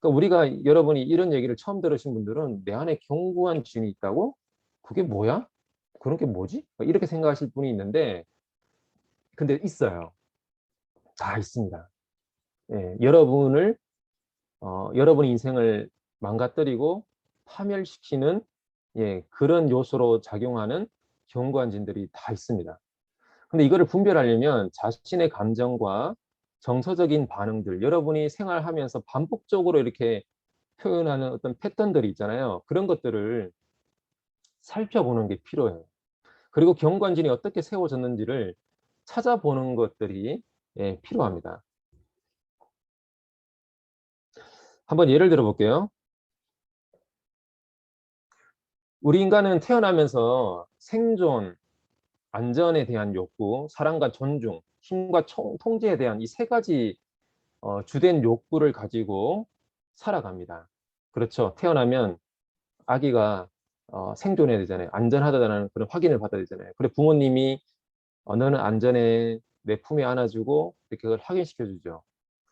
그러니까 여러분이 이런 얘기를 처음 들으신 분들은 내 안에 견고한 진이 있다고? 그게 뭐야? 그런 게 뭐지? 이렇게 생각하실 분이 있는데 근데 있어요. 다 있습니다. 여러분의 인생을 망가뜨리고 파멸시키는 그런 요소로 작용하는 경관진들이 다 있습니다. 근데 이거를 분별하려면 자신의 감정과 정서적인 반응들, 여러분이 생활하면서 반복적으로 이렇게 표현하는 어떤 패턴들이 있잖아요. 그런 것들을 살펴보는 게 필요해요. 그리고 경관진이 어떻게 세워졌는지를 찾아보는 것들이 필요합니다. 한번 예를 들어 볼게요. 우리 인간은 태어나면서 생존, 안전에 대한 욕구, 사랑과 존중, 힘과 통제에 대한 이 세 가지 주된 욕구를 가지고 살아갑니다. 그렇죠. 태어나면 아기가 생존해야 되잖아요. 안전하다는 그런 확인을 받아야 되잖아요. 그래 부모님이 너는 안전해, 내 품에 안아주고 이렇게 그걸 확인시켜 주죠.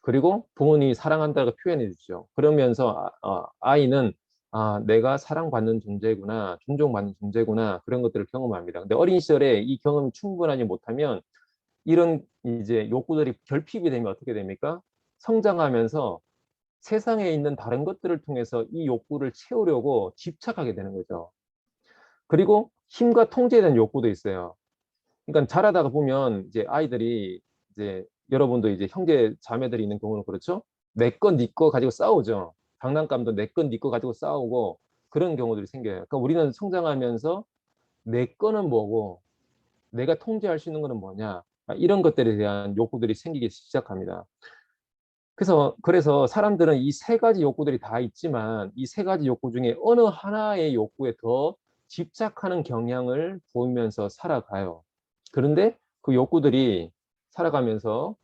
그리고 부모님이 사랑한다고 표현해 주죠. 그러면서 아이는 내가 사랑받는 존재구나, 존중받는 존재구나 그런 것들을 경험합니다. 근데 어린 시절에 이 경험이 충분하지 못하면 이런 이제 욕구들이 결핍이 되면 어떻게 됩니까? 성장하면서 세상에 있는 다른 것들을 통해서 이 욕구를 채우려고 집착하게 되는 거죠. 그리고 힘과 통제에 대한 욕구도 있어요. 그러니까 자라다가 보면 이제 아이들이 이제 여러분도 이제 형제 자매들이 있는 경우는 그렇죠. 내 거, 네 거 가지고 싸우죠. 장난감도 내 거, 네 거 가지고 싸우고 그런 경우들이 생겨요. 그러니까 우리는 성장하면서 내 거는 뭐고 내가 통제할 수 있는 거는 뭐냐 이런 것들에 대한 욕구들이 생기기 시작합니다. 그래서 사람들은 이 세 가지 욕구들이 다 있지만 이 세 가지 욕구 중에 어느 하나의 욕구에 더 집착하는 경향을 보이면서 살아가요. 그런데 그 욕구들이 살아가면서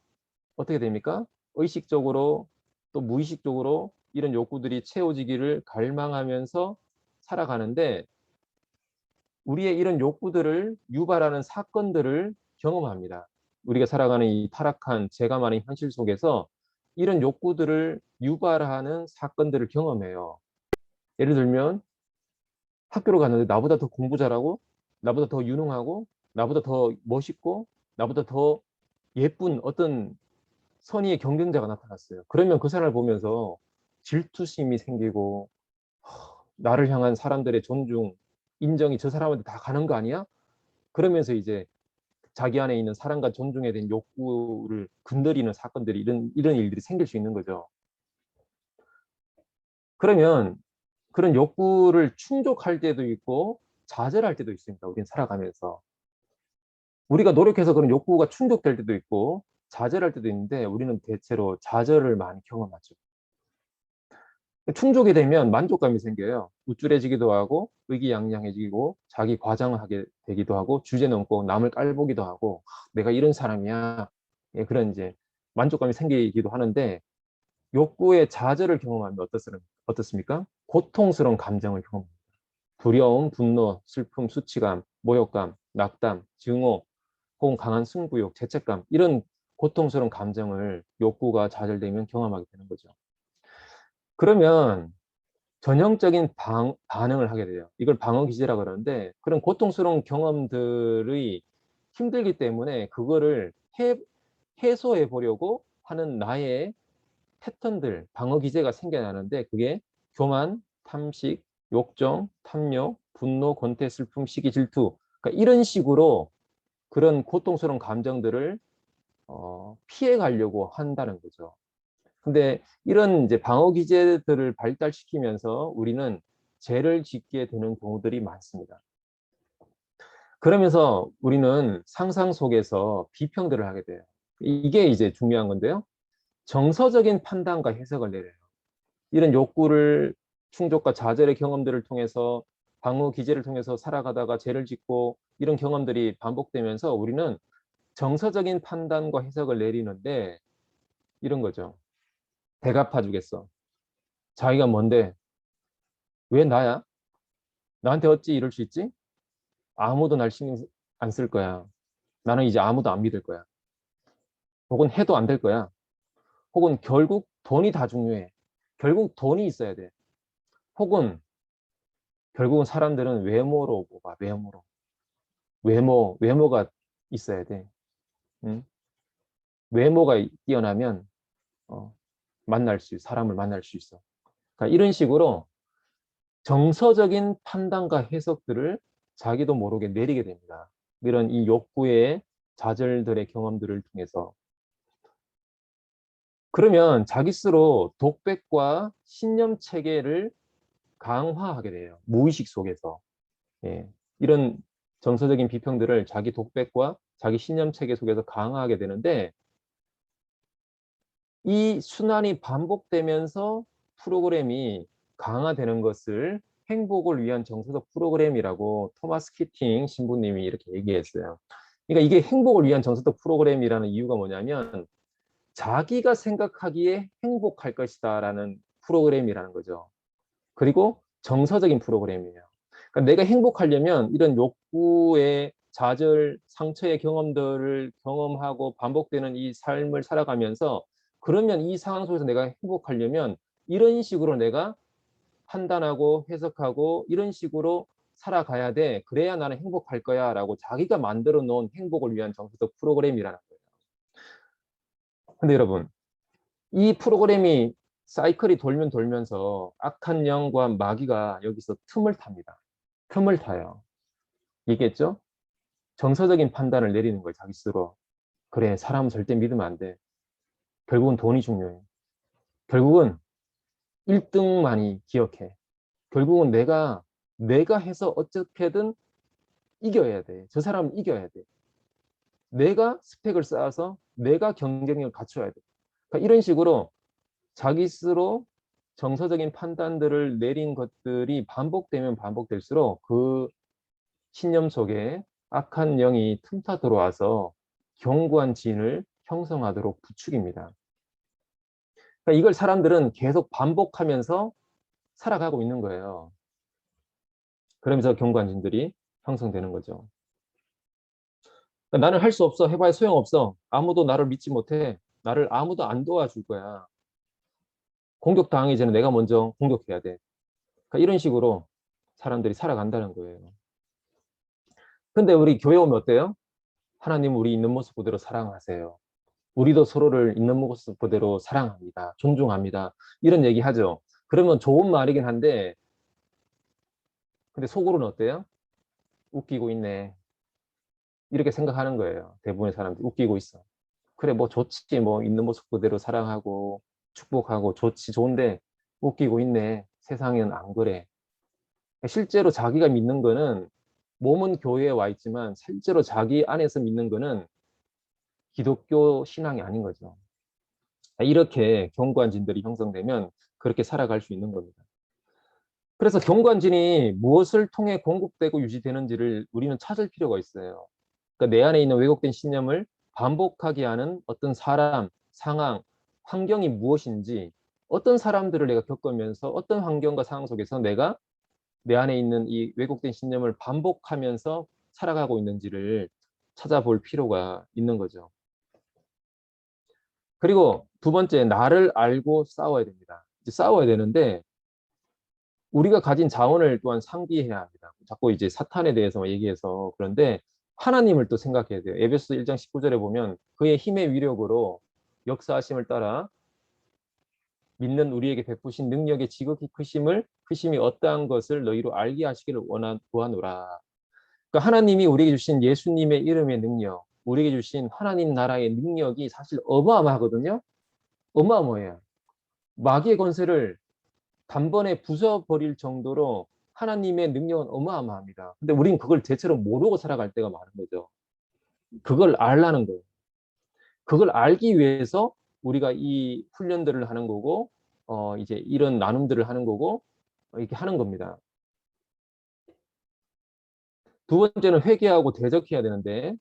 어떻게 됩니까? 의식적으로 또 무의식적으로 이런 욕구들이 채워지기를 갈망하면서 살아가는데 우리의 이런 욕구들을 유발하는 사건들을 경험합니다. 우리가 살아가는 이 타락한 죄가 많은 현실 속에서 이런 욕구들을 유발하는 사건들을 경험해요. 예를 들면 학교로 갔는데 나보다 더 공부 잘하고 나보다 더 유능하고 나보다 더 멋있고 나보다 더 예쁜 어떤 선의의 경쟁자가 나타났어요. 그러면 그 사람을 보면서 질투심이 생기고 나를 향한 사람들의 존중, 인정이 저 사람한테 다 가는 거 아니야? 그러면서 이제 자기 안에 있는 사랑과 존중에 대한 욕구를 건드리는 사건들이 이런 일들이 생길 수 있는 거죠. 그러면 그런 욕구를 충족할 때도 있고 좌절할 때도 있습니다. 우리는 살아가면서. 우리가 노력해서 그런 욕구가 충족될 때도 있고 좌절할 때도 있는데 우리는 대체로 좌절을 많이 경험하죠. 충족이 되면 만족감이 생겨요. 우쭐해지기도 하고 의기양양해지고 자기 과장을 하게 되기도 하고 주제 넘고 남을 깔보기도 하고 내가 이런 사람이야. 예, 그런 이제 만족감이 생기기도 하는데 욕구의 좌절을 경험하면 어떻습니까? 고통스러운 감정을 경험합니다. 두려움, 분노, 슬픔, 수치감, 모욕감, 낙담, 증오, 혹은 강한 승부욕, 죄책감 이런 고통스러운 감정을 욕구가 좌절되면 경험하게 되는 거죠. 그러면 전형적인 반응을 하게 돼요. 이걸 방어 기제라 그러는데 그런 고통스러운 경험들이 힘들기 때문에 그거를 해소해 보려고 하는 나의 패턴들, 방어 기제가 생겨나는데 그게 교만, 탐식, 욕정, 탐욕, 분노, 권태, 슬픔, 시기, 질투 그러니까 이런 식으로 그런 고통스러운 감정들을 피해 가려고 한다는 거죠. 근데 이런 이제 방어 기제들을 발달시키면서 우리는 죄를 짓게 되는 경우들이 많습니다. 그러면서 우리는 상상 속에서 비평들을 하게 돼요. 이게 이제 중요한 건데요. 정서적인 판단과 해석을 내려요. 이런 욕구를 충족과 좌절의 경험들을 통해서 방어 기제를 통해서 살아가다가 죄를 짓고 이런 경험들이 반복되면서 우리는 정서적인 판단과 해석을 내리는데 이런 거죠. 배가 아파주겠어. 자기가 뭔데? 왜 나야? 나한테 어찌 이럴 수 있지? 아무도 날 신경 안 쓸 거야. 나는 이제 아무도 안 믿을 거야. 혹은 해도 안 될 거야. 혹은 결국 돈이 다 중요해. 결국 돈이 있어야 돼. 혹은 결국은 사람들은 외모로 뽑아. 외모로. 외모가 있어야 돼. 응? 외모가 뛰어나면 사람을 만날 수 있어. 그러니까 이런 식으로 정서적인 판단과 해석들을 자기도 모르게 내리게 됩니다. 이런 이 욕구의 좌절들의 경험들을 통해서. 그러면 자기 스스로 독백과 신념 체계를 강화하게 돼요. 무의식 속에서. 예. 이런 정서적인 비평들을 자기 독백과 자기 신념 체계 속에서 강화하게 되는데 이 순환이 반복되면서 프로그램이 강화되는 것을 행복을 위한 정서적 프로그램이라고 토마스 키팅 신부님이 이렇게 얘기했어요. 그러니까 이게 행복을 위한 정서적 프로그램이라는 이유가 뭐냐면 자기가 생각하기에 행복할 것이다라는 프로그램이라는 거죠. 그리고 정서적인 프로그램이에요. 그러니까 내가 행복하려면 이런 욕구의 좌절, 상처의 경험들을 경험하고 반복되는 이 삶을 살아가면서 그러면 이 상황 속에서 내가 행복하려면 이런 식으로 내가 판단하고 해석하고 이런 식으로 살아가야 돼. 그래야 나는 행복할 거야 라고 자기가 만들어 놓은 행복을 위한 정서적 프로그램이라는 거예요. 근데 여러분, 이 프로그램이 사이클이 돌면 돌면서 악한 영과 마귀가 여기서 틈을 탑니다. 틈을 타요. 얘기했죠? 정서적인 판단을 내리는 거예요, 자기 스스로. 그래, 사람은 절대 믿으면 안 돼. 결국은 돈이 중요해. 결국은 1등만이 기억해. 결국은 내가 해서 어떻게든 이겨야 돼. 저 사람은 이겨야 돼. 내가 스펙을 쌓아서 내가 경쟁력을 갖춰야 돼. 그러니까 이런 식으로 자기 스스로 정서적인 판단들을 내린 것들이 반복되면 반복될수록 그 신념 속에 악한 영이 틈타 들어와서 견고한 진을 형성하도록 부추깁니다. 그러니까 이걸 사람들은 계속 반복하면서 살아가고 있는 거예요. 그러면서 견고한 진들이 형성되는 거죠. 그러니까 나는 할 수 없어. 해봐야 소용없어. 아무도 나를 믿지 못해. 나를 아무도 안 도와줄 거야. 공격당하기 전에 내가 먼저 공격해야 돼. 그러니까 이런 식으로 사람들이 살아간다는 거예요. 근데 우리 교회 오면 어때요? 하나님 우리 있는 모습 그대로 사랑하세요. 우리도 서로를 있는 모습 그대로 사랑합니다. 존중합니다. 이런 얘기 하죠. 그러면 좋은 말이긴 한데 근데 속으로는 어때요? 웃기고 있네. 이렇게 생각하는 거예요. 대부분의 사람들이 웃기고 있어. 그래 뭐 좋지 뭐 있는 모습 그대로 사랑하고 축복하고 좋지 좋은데 웃기고 있네. 세상엔 안 그래. 실제로 자기가 믿는 거는 몸은 교회에 와 있지만 실제로 자기 안에서 믿는 거는 기독교 신앙이 아닌 거죠. 이렇게 경관진들이 형성되면 그렇게 살아갈 수 있는 겁니다. 그래서 경관진이 무엇을 통해 공급되고 유지되는지를 우리는 찾을 필요가 있어요. 그러니까 내 안에 있는 왜곡된 신념을 반복하게 하는 어떤 사람, 상황, 환경이 무엇인지 어떤 사람들을 내가 겪으면서 어떤 환경과 상황 속에서 내가 내 안에 있는 이 왜곡된 신념을 반복하면서 살아가고 있는지를 찾아볼 필요가 있는 거죠. 그리고 두 번째, 나를 알고 싸워야 됩니다. 이제 싸워야 되는데 우리가 가진 자원을 또한 상기해야 합니다. 자꾸 이제 사탄에 대해서 얘기해서 그런데 하나님을 또 생각해야 돼요. 에베소 1장 19절에 보면 그의 힘의 위력으로 역사하심을 따라 믿는 우리에게 베푸신 능력의 지극히 크심이 어떠한 것을 너희로 알게 하시기를 구하노라. 그러니까 하나님이 우리에게 주신 예수님의 이름의 능력, 우리에게 주신 하나님 나라의 능력이 사실 어마어마하거든요. 어마어마해요. 마귀의 권세를 단번에 부숴버릴 정도로 하나님의 능력은 어마어마합니다. 근데 우린 그걸 대체로 모르고 살아갈 때가 많은 거죠. 그걸 알라는 거예요. 그걸 알기 위해서 우리가 이 훈련들을 하는 거고, 이제 이런 나눔들을 하는 거고, 이렇게 하는 겁니다. 두 번째는 회개하고 대적해야 되는데,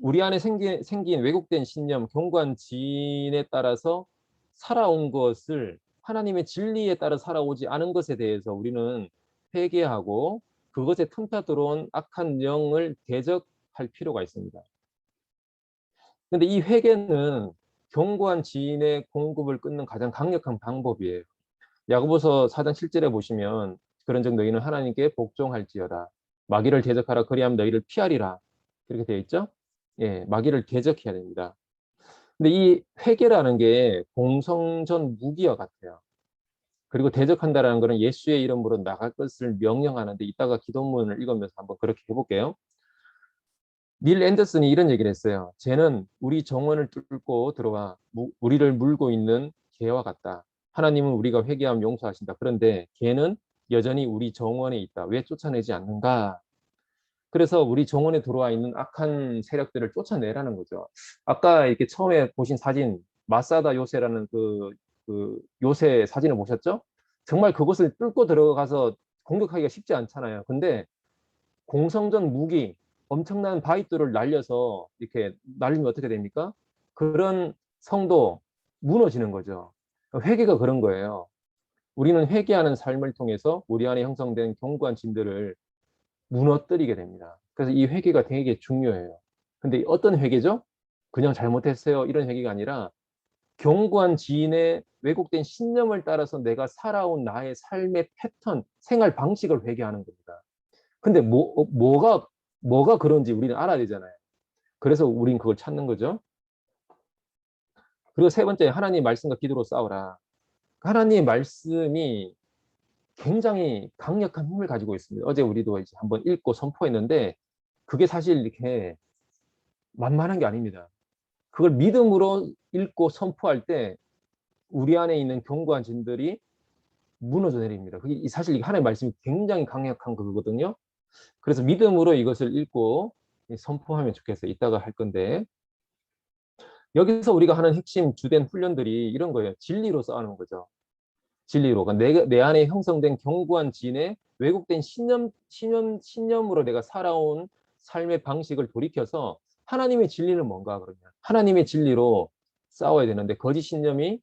우리 안에 생긴 왜곡된 신념, 경관진에 따라서 살아온 것을 하나님의 진리에 따라 살아오지 않은 것에 대해서 우리는 회개하고 그것에 틈타 들어온 악한 영을 대적할 필요가 있습니다. 그런데 이 회개는 견고한 지인의 공급을 끊는 가장 강력한 방법이에요. 야고보서 4장 7절에 보시면 그런즉 너희는 하나님께 복종할지어다. 마귀를 대적하라 그리하면 너희를 피하리라. 이렇게 되어 있죠? 예, 마귀를 대적해야 됩니다. 근데 이 회개라는 게 공성전 무기와 같아요. 그리고 대적한다라는 것은 예수의 이름으로 나갈 것을 명령하는데 이따가 기도문을 읽으면서 한번 그렇게 해볼게요. 닐 앤더슨이 이런 얘기를 했어요. 쟤는 우리 정원을 뚫고 들어와 우리를 물고 있는 개와 같다. 하나님은 우리가 회개하면 용서하신다. 그런데 개는 여전히 우리 정원에 있다. 왜 쫓아내지 않는가? 그래서 우리 정원에 들어와 있는 악한 세력들을 쫓아내라는 거죠. 아까 이렇게 처음에 보신 사진, 마사다 요새라는 그 요새 사진을 보셨죠? 정말 그곳을 뚫고 들어가서 공격하기가 쉽지 않잖아요. 근데 공성전 무기, 엄청난 바위돌을 날려서 이렇게 날리면 어떻게 됩니까? 그런 성도 무너지는 거죠. 회개가 그런 거예요. 우리는 회개하는 삶을 통해서 우리 안에 형성된 견고한 진들을 무너뜨리게 됩니다. 그래서 이 회개가 되게 중요해요. 근데 어떤 회개죠? 그냥 잘못했어요. 이런 회개가 아니라 견고한 지인의 왜곡된 신념을 따라서 내가 살아온 나의 삶의 패턴, 생활 방식을 회개하는 겁니다. 근데 뭐가 그런지 우리는 알아야 되잖아요. 그래서 우린 그걸 찾는 거죠. 그리고 세 번째, 하나님 말씀과 기도로 싸우라. 하나님의 말씀이 굉장히 강력한 힘을 가지고 있습니다. 어제 우리도 이제 한번 읽고 선포했는데 그게 사실 이렇게 만만한 게 아닙니다. 그걸 믿음으로 읽고 선포할 때 우리 안에 있는 견고한 진들이 무너져 내립니다. 그게 사실 하나님의 말씀이 굉장히 강력한 거거든요. 그래서 믿음으로 이것을 읽고 선포하면 좋겠어요. 이따가 할 건데 여기서 우리가 하는 핵심 주된 훈련들이 이런 거예요. 진리로 싸우는 거죠. 진리로. 그러니까 내 안에 형성된 견고한 진의 왜곡된 신념으로 내가 살아온 삶의 방식을 돌이켜서 하나님의 진리는 뭔가 그러면 하나님의 진리로 싸워야 되는데 거짓 신념이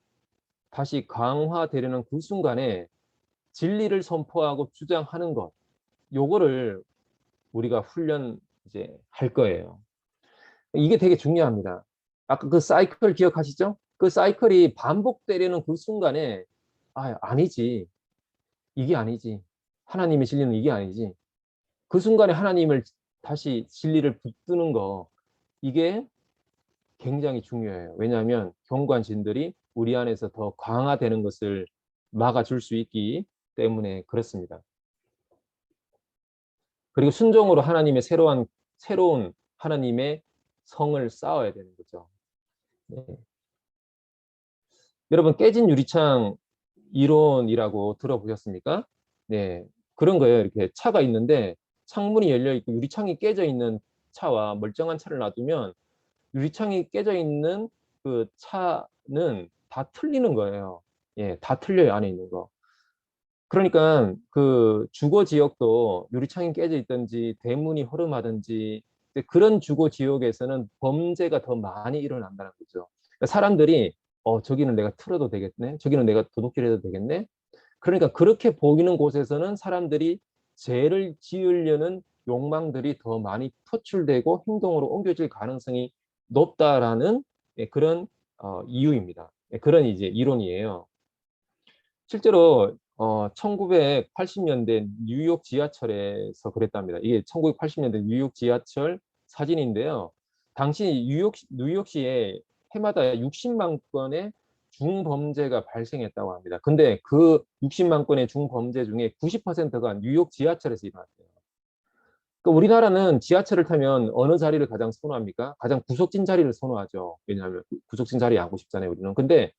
다시 강화되려는 그 순간에 진리를 선포하고 주장하는 것, 요거를 우리가 훈련 이제 할 거예요. 이게 되게 중요합니다. 아까 그 사이클 기억하시죠? 그 사이클이 반복되려는 그 순간에 아니지. 이게 아니지. 하나님의 진리는 이게 아니지. 그 순간에 하나님을 다시 진리를 붙드는 거 이게 굉장히 중요해요. 왜냐하면 견고한 진들이 우리 안에서 더 강화되는 것을 막아줄 수 있기 때문에 그렇습니다. 그리고 순종으로 하나님의 새로운 하나님의 성을 쌓아야 되는 거죠. 네. 여러분 깨진 유리창 이론이라고 들어보셨습니까? 네, 그런 거예요. 이렇게 차가 있는데 창문이 열려 있고 유리창이 깨져 있는 차와 멀쩡한 차를 놔두면 유리창이 깨져 있는 그 차는 다 틀리는 거예요. 예, 다 틀려요, 안에 있는 거. 그러니까 그 주거 지역도 유리창이 깨져 있든지 대문이 허름하든지 그런 주거 지역에서는 범죄가 더 많이 일어난다는 거죠. 그러니까 사람들이 저기는 내가 틀어도 되겠네, 저기는 내가 도둑질 해도 되겠네. 그러니까 그렇게 보이는 곳에서는 사람들이 죄를 지으려는 욕망들이 더 많이 표출되고 행동으로 옮겨질 가능성이 높다라는 그런 이유입니다. 그런 이제 이론이에요. 실제로 1980년대 뉴욕 지하철에서 그랬답니다. 이게 1980년대 뉴욕 지하철 사진인데요. 당시 뉴욕시에 해마다 60만 건의 중범죄가 발생했다고 합니다. 근데 그 60만 건의 중범죄 중에 90%가 뉴욕 지하철에서 일어났대요. 그러니까 우리나라는 지하철을 타면 어느 자리를 가장 선호합니까? 가장 구석진 자리를 선호하죠. 왜냐하면 구석진 자리에 앉고 싶잖아요, 우리는. 근데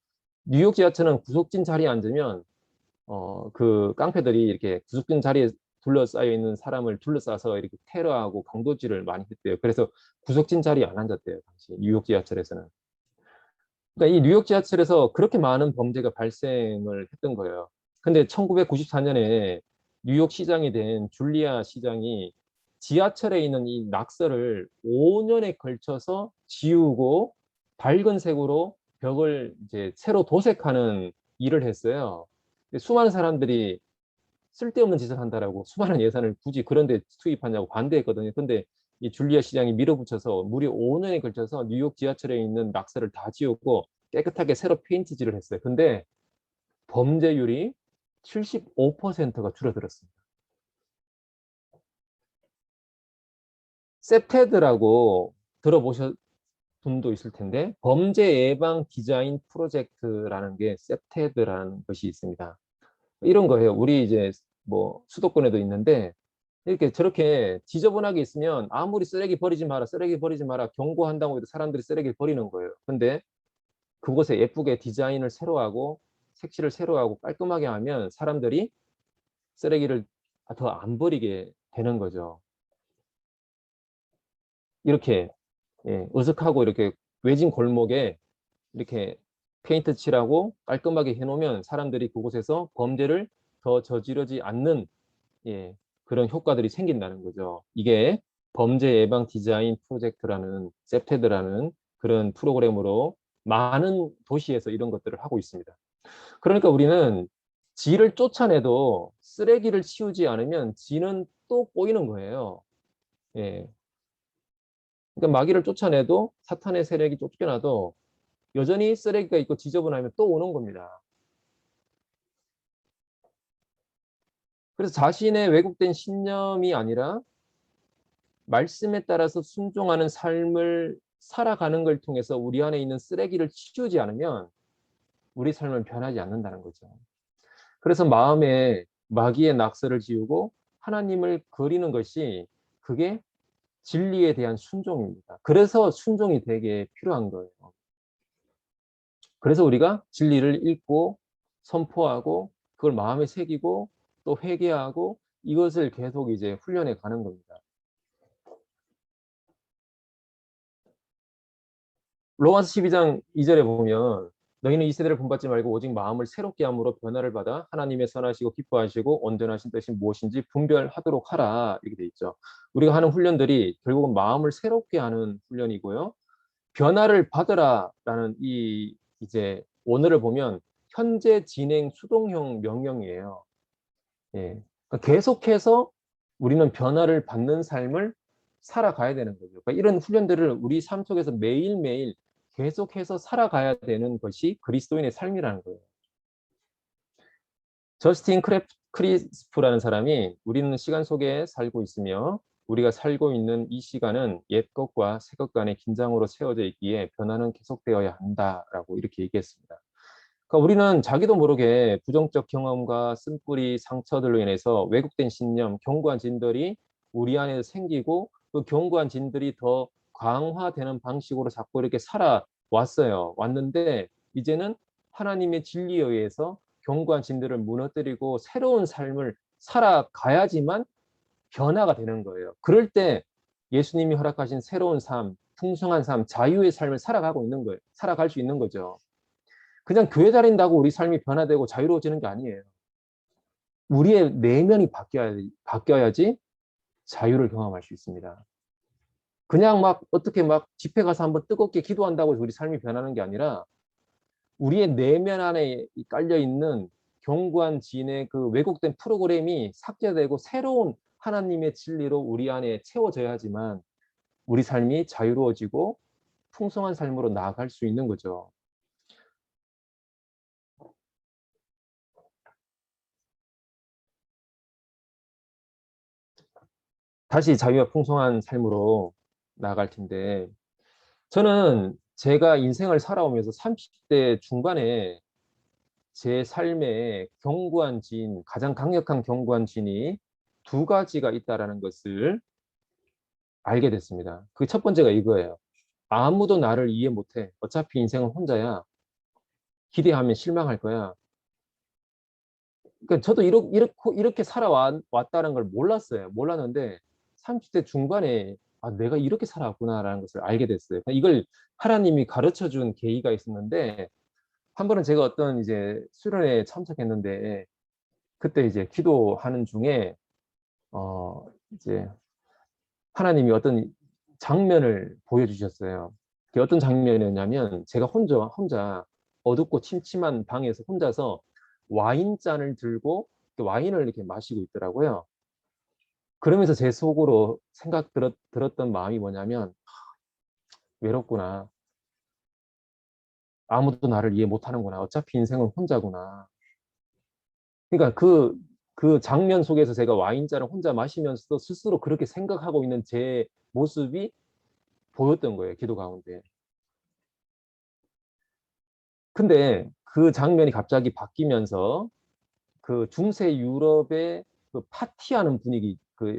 뉴욕 지하철은 구석진 자리에 앉으면 그 깡패들이 이렇게 구석진 자리에 둘러싸여 있는 사람을 둘러싸서 이렇게 테러하고 강도질을 많이 했대요. 그래서 구석진 자리에 안 앉았대요, 당시 뉴욕 지하철에서는. 그러니까 이 뉴욕 지하철에서 그렇게 많은 범죄가 발생을 했던 거예요. 근데 1994년에 뉴욕 시장이 된 줄리아 시장이 지하철에 있는 이 낙서를 5년에 걸쳐서 지우고 밝은 색으로 벽을 이제 새로 도색하는 일을 했어요. 수많은 사람들이 쓸데없는 짓을 한다라고 수많은 예산을 굳이 그런 데 투입하냐고 반대했거든요. 근데 이 줄리아 시장이 밀어붙여서 무려 5년에 걸쳐서 뉴욕 지하철에 있는 낙서를 다 지우고 깨끗하게 새로 페인트질을 했어요. 근데 범죄율이 75%가 줄어들었습니다. 세테드라고 들어보셨 분도 있을 텐데 범죄 예방 디자인 프로젝트라는 게 세테드라는 것이 있습니다. 이런 거예요. 우리 이제 뭐 수도권에도 있는데 이렇게 저렇게 지저분하게 있으면 아무리 쓰레기 버리지 마라, 쓰레기 버리지 마라 경고한다고 해도 사람들이 쓰레기를 버리는 거예요. 근데 그곳에 예쁘게 디자인을 새로 하고 색칠을 새로 하고 깔끔하게 하면 사람들이 쓰레기를 더 안 버리게 되는 거죠. 이렇게 어색하고 이렇게 외진 골목에 이렇게 페인트 칠하고 깔끔하게 해놓으면 사람들이 그곳에서 범죄를 더 저지르지 않는 예, 그런 효과들이 생긴다는 거죠. 이게 범죄 예방 디자인 프로젝트라는 셉테드라는 그런 프로그램으로 많은 도시에서 이런 것들을 하고 있습니다. 그러니까 우리는 쥐를 쫓아내도 쓰레기를 치우지 않으면 쥐는 또 꼬이는 거예요. 예. 그러니까 마귀를 쫓아내도 사탄의 세력이 쫓겨나도 여전히 쓰레기가 있고 지저분하면 또 오는 겁니다. 그래서 자신의 왜곡된 신념이 아니라 말씀에 따라서 순종하는 삶을 살아가는 걸 통해서 우리 안에 있는 쓰레기를 치우지 않으면 우리 삶은 변하지 않는다는 거죠. 그래서 마음에 마귀의 낙서를 지우고 하나님을 그리는 것이 그게 진리에 대한 순종입니다. 그래서 순종이 되게 필요한 거예요. 그래서 우리가 진리를 읽고 선포하고 그걸 마음에 새기고 또 회개하고 이것을 계속 이제 훈련해 가는 겁니다. 로마서 12장 2절에 보면 너희는 이 세대를 본받지 말고 오직 마음을 새롭게 함으로 변화를 받아 하나님의 선하시고 기뻐하시고 온전하신 뜻이 무엇인지 분별하도록 하라 이렇게 돼 있죠. 우리가 하는 훈련들이 결국은 마음을 새롭게 하는 훈련이고요. 변화를 받으라라는 이 이제 원어를 보면 현재 진행 수동형 명령이에요. 예. 그러니까 계속해서 우리는 변화를 받는 삶을 살아가야 되는 거죠. 그러니까 이런 훈련들을 우리 삶 속에서 매일매일 계속해서 살아가야 되는 것이 그리스도인의 삶이라는 거예요. 저스틴 크리스프라는 사람이 우리는 시간 속에 살고 있으며 우리가 살고 있는 이 시간은 옛 것과 새 것 간의 긴장으로 채워져 있기에 변화는 계속되어야 한다라고 이렇게 얘기했습니다. 그러니까 우리는 자기도 모르게 부정적 경험과 쓴뿌리 상처들로 인해서 왜곡된 신념, 견고한 진들이 우리 안에 생기고 그 견고한 진들이 더 강화되는 방식으로 자꾸 이렇게 살아왔어요. 왔는데 이제는 하나님의 진리에 의해서 견고한 진들을 무너뜨리고 새로운 삶을 살아가야지만 변화가 되는 거예요. 그럴 때 예수님이 허락하신 새로운 삶, 풍성한 삶, 자유의 삶을 살아가고 있는 거예요. 살아갈 수 있는 거죠. 그냥 교회 다닌다고 우리 삶이 변화되고 자유로워지는 게 아니에요. 우리의 내면이 바뀌어야지 자유를 경험할 수 있습니다. 그냥 막 어떻게 막 집회 가서 한번 뜨겁게 기도한다고 우리 삶이 변하는 게 아니라 우리의 내면 안에 깔려 있는 견고한 진의 그 왜곡된 프로그램이 삭제되고 새로운 하나님의 진리로 우리 안에 채워져야지만 우리 삶이 자유로워지고 풍성한 삶으로 나아갈 수 있는 거죠. 다시 자유와 풍성한 삶으로 나아갈 텐데 저는 제가 인생을 살아오면서 30대 중반에 제 삶에 견고한 진, 가장 강력한 견고한 진이 두 가지가 있다라는 것을 알게 됐습니다. 그 첫 번째가 이거예요. 아무도 나를 이해 못해. 어차피 인생은 혼자야. 기대하면 실망할 거야. 그러니까 저도 이렇게 살아왔다는 걸 몰랐어요. 몰랐는데 30대 중반에 아, 내가 이렇게 살아왔구나라는 것을 알게 됐어요. 이걸 하나님이 가르쳐 준 계기가 있었는데 한 번은 제가 어떤 이제 수련회에 참석했는데 그때 이제 기도하는 중에 이제 하나님이 어떤 장면을 보여주셨어요. 그게 어떤 장면이었냐면 제가 혼자 어둡고 침침한 방에서 혼자서 와인잔을 들고 와인을 이렇게 마시고 있더라고요. 그러면서 제 속으로 들었던 마음이 뭐냐면 외롭구나. 아무도 나를 이해 못하는구나. 어차피 인생은 혼자구나. 그러니까 그 장면 속에서 제가 와인잔을 혼자 마시면서도 스스로 그렇게 생각하고 있는 제 모습이 보였던 거예요. 기도 가운데. 근데 그 장면이 갑자기 바뀌면서 그 중세 유럽의 그 파티하는 분위기, 그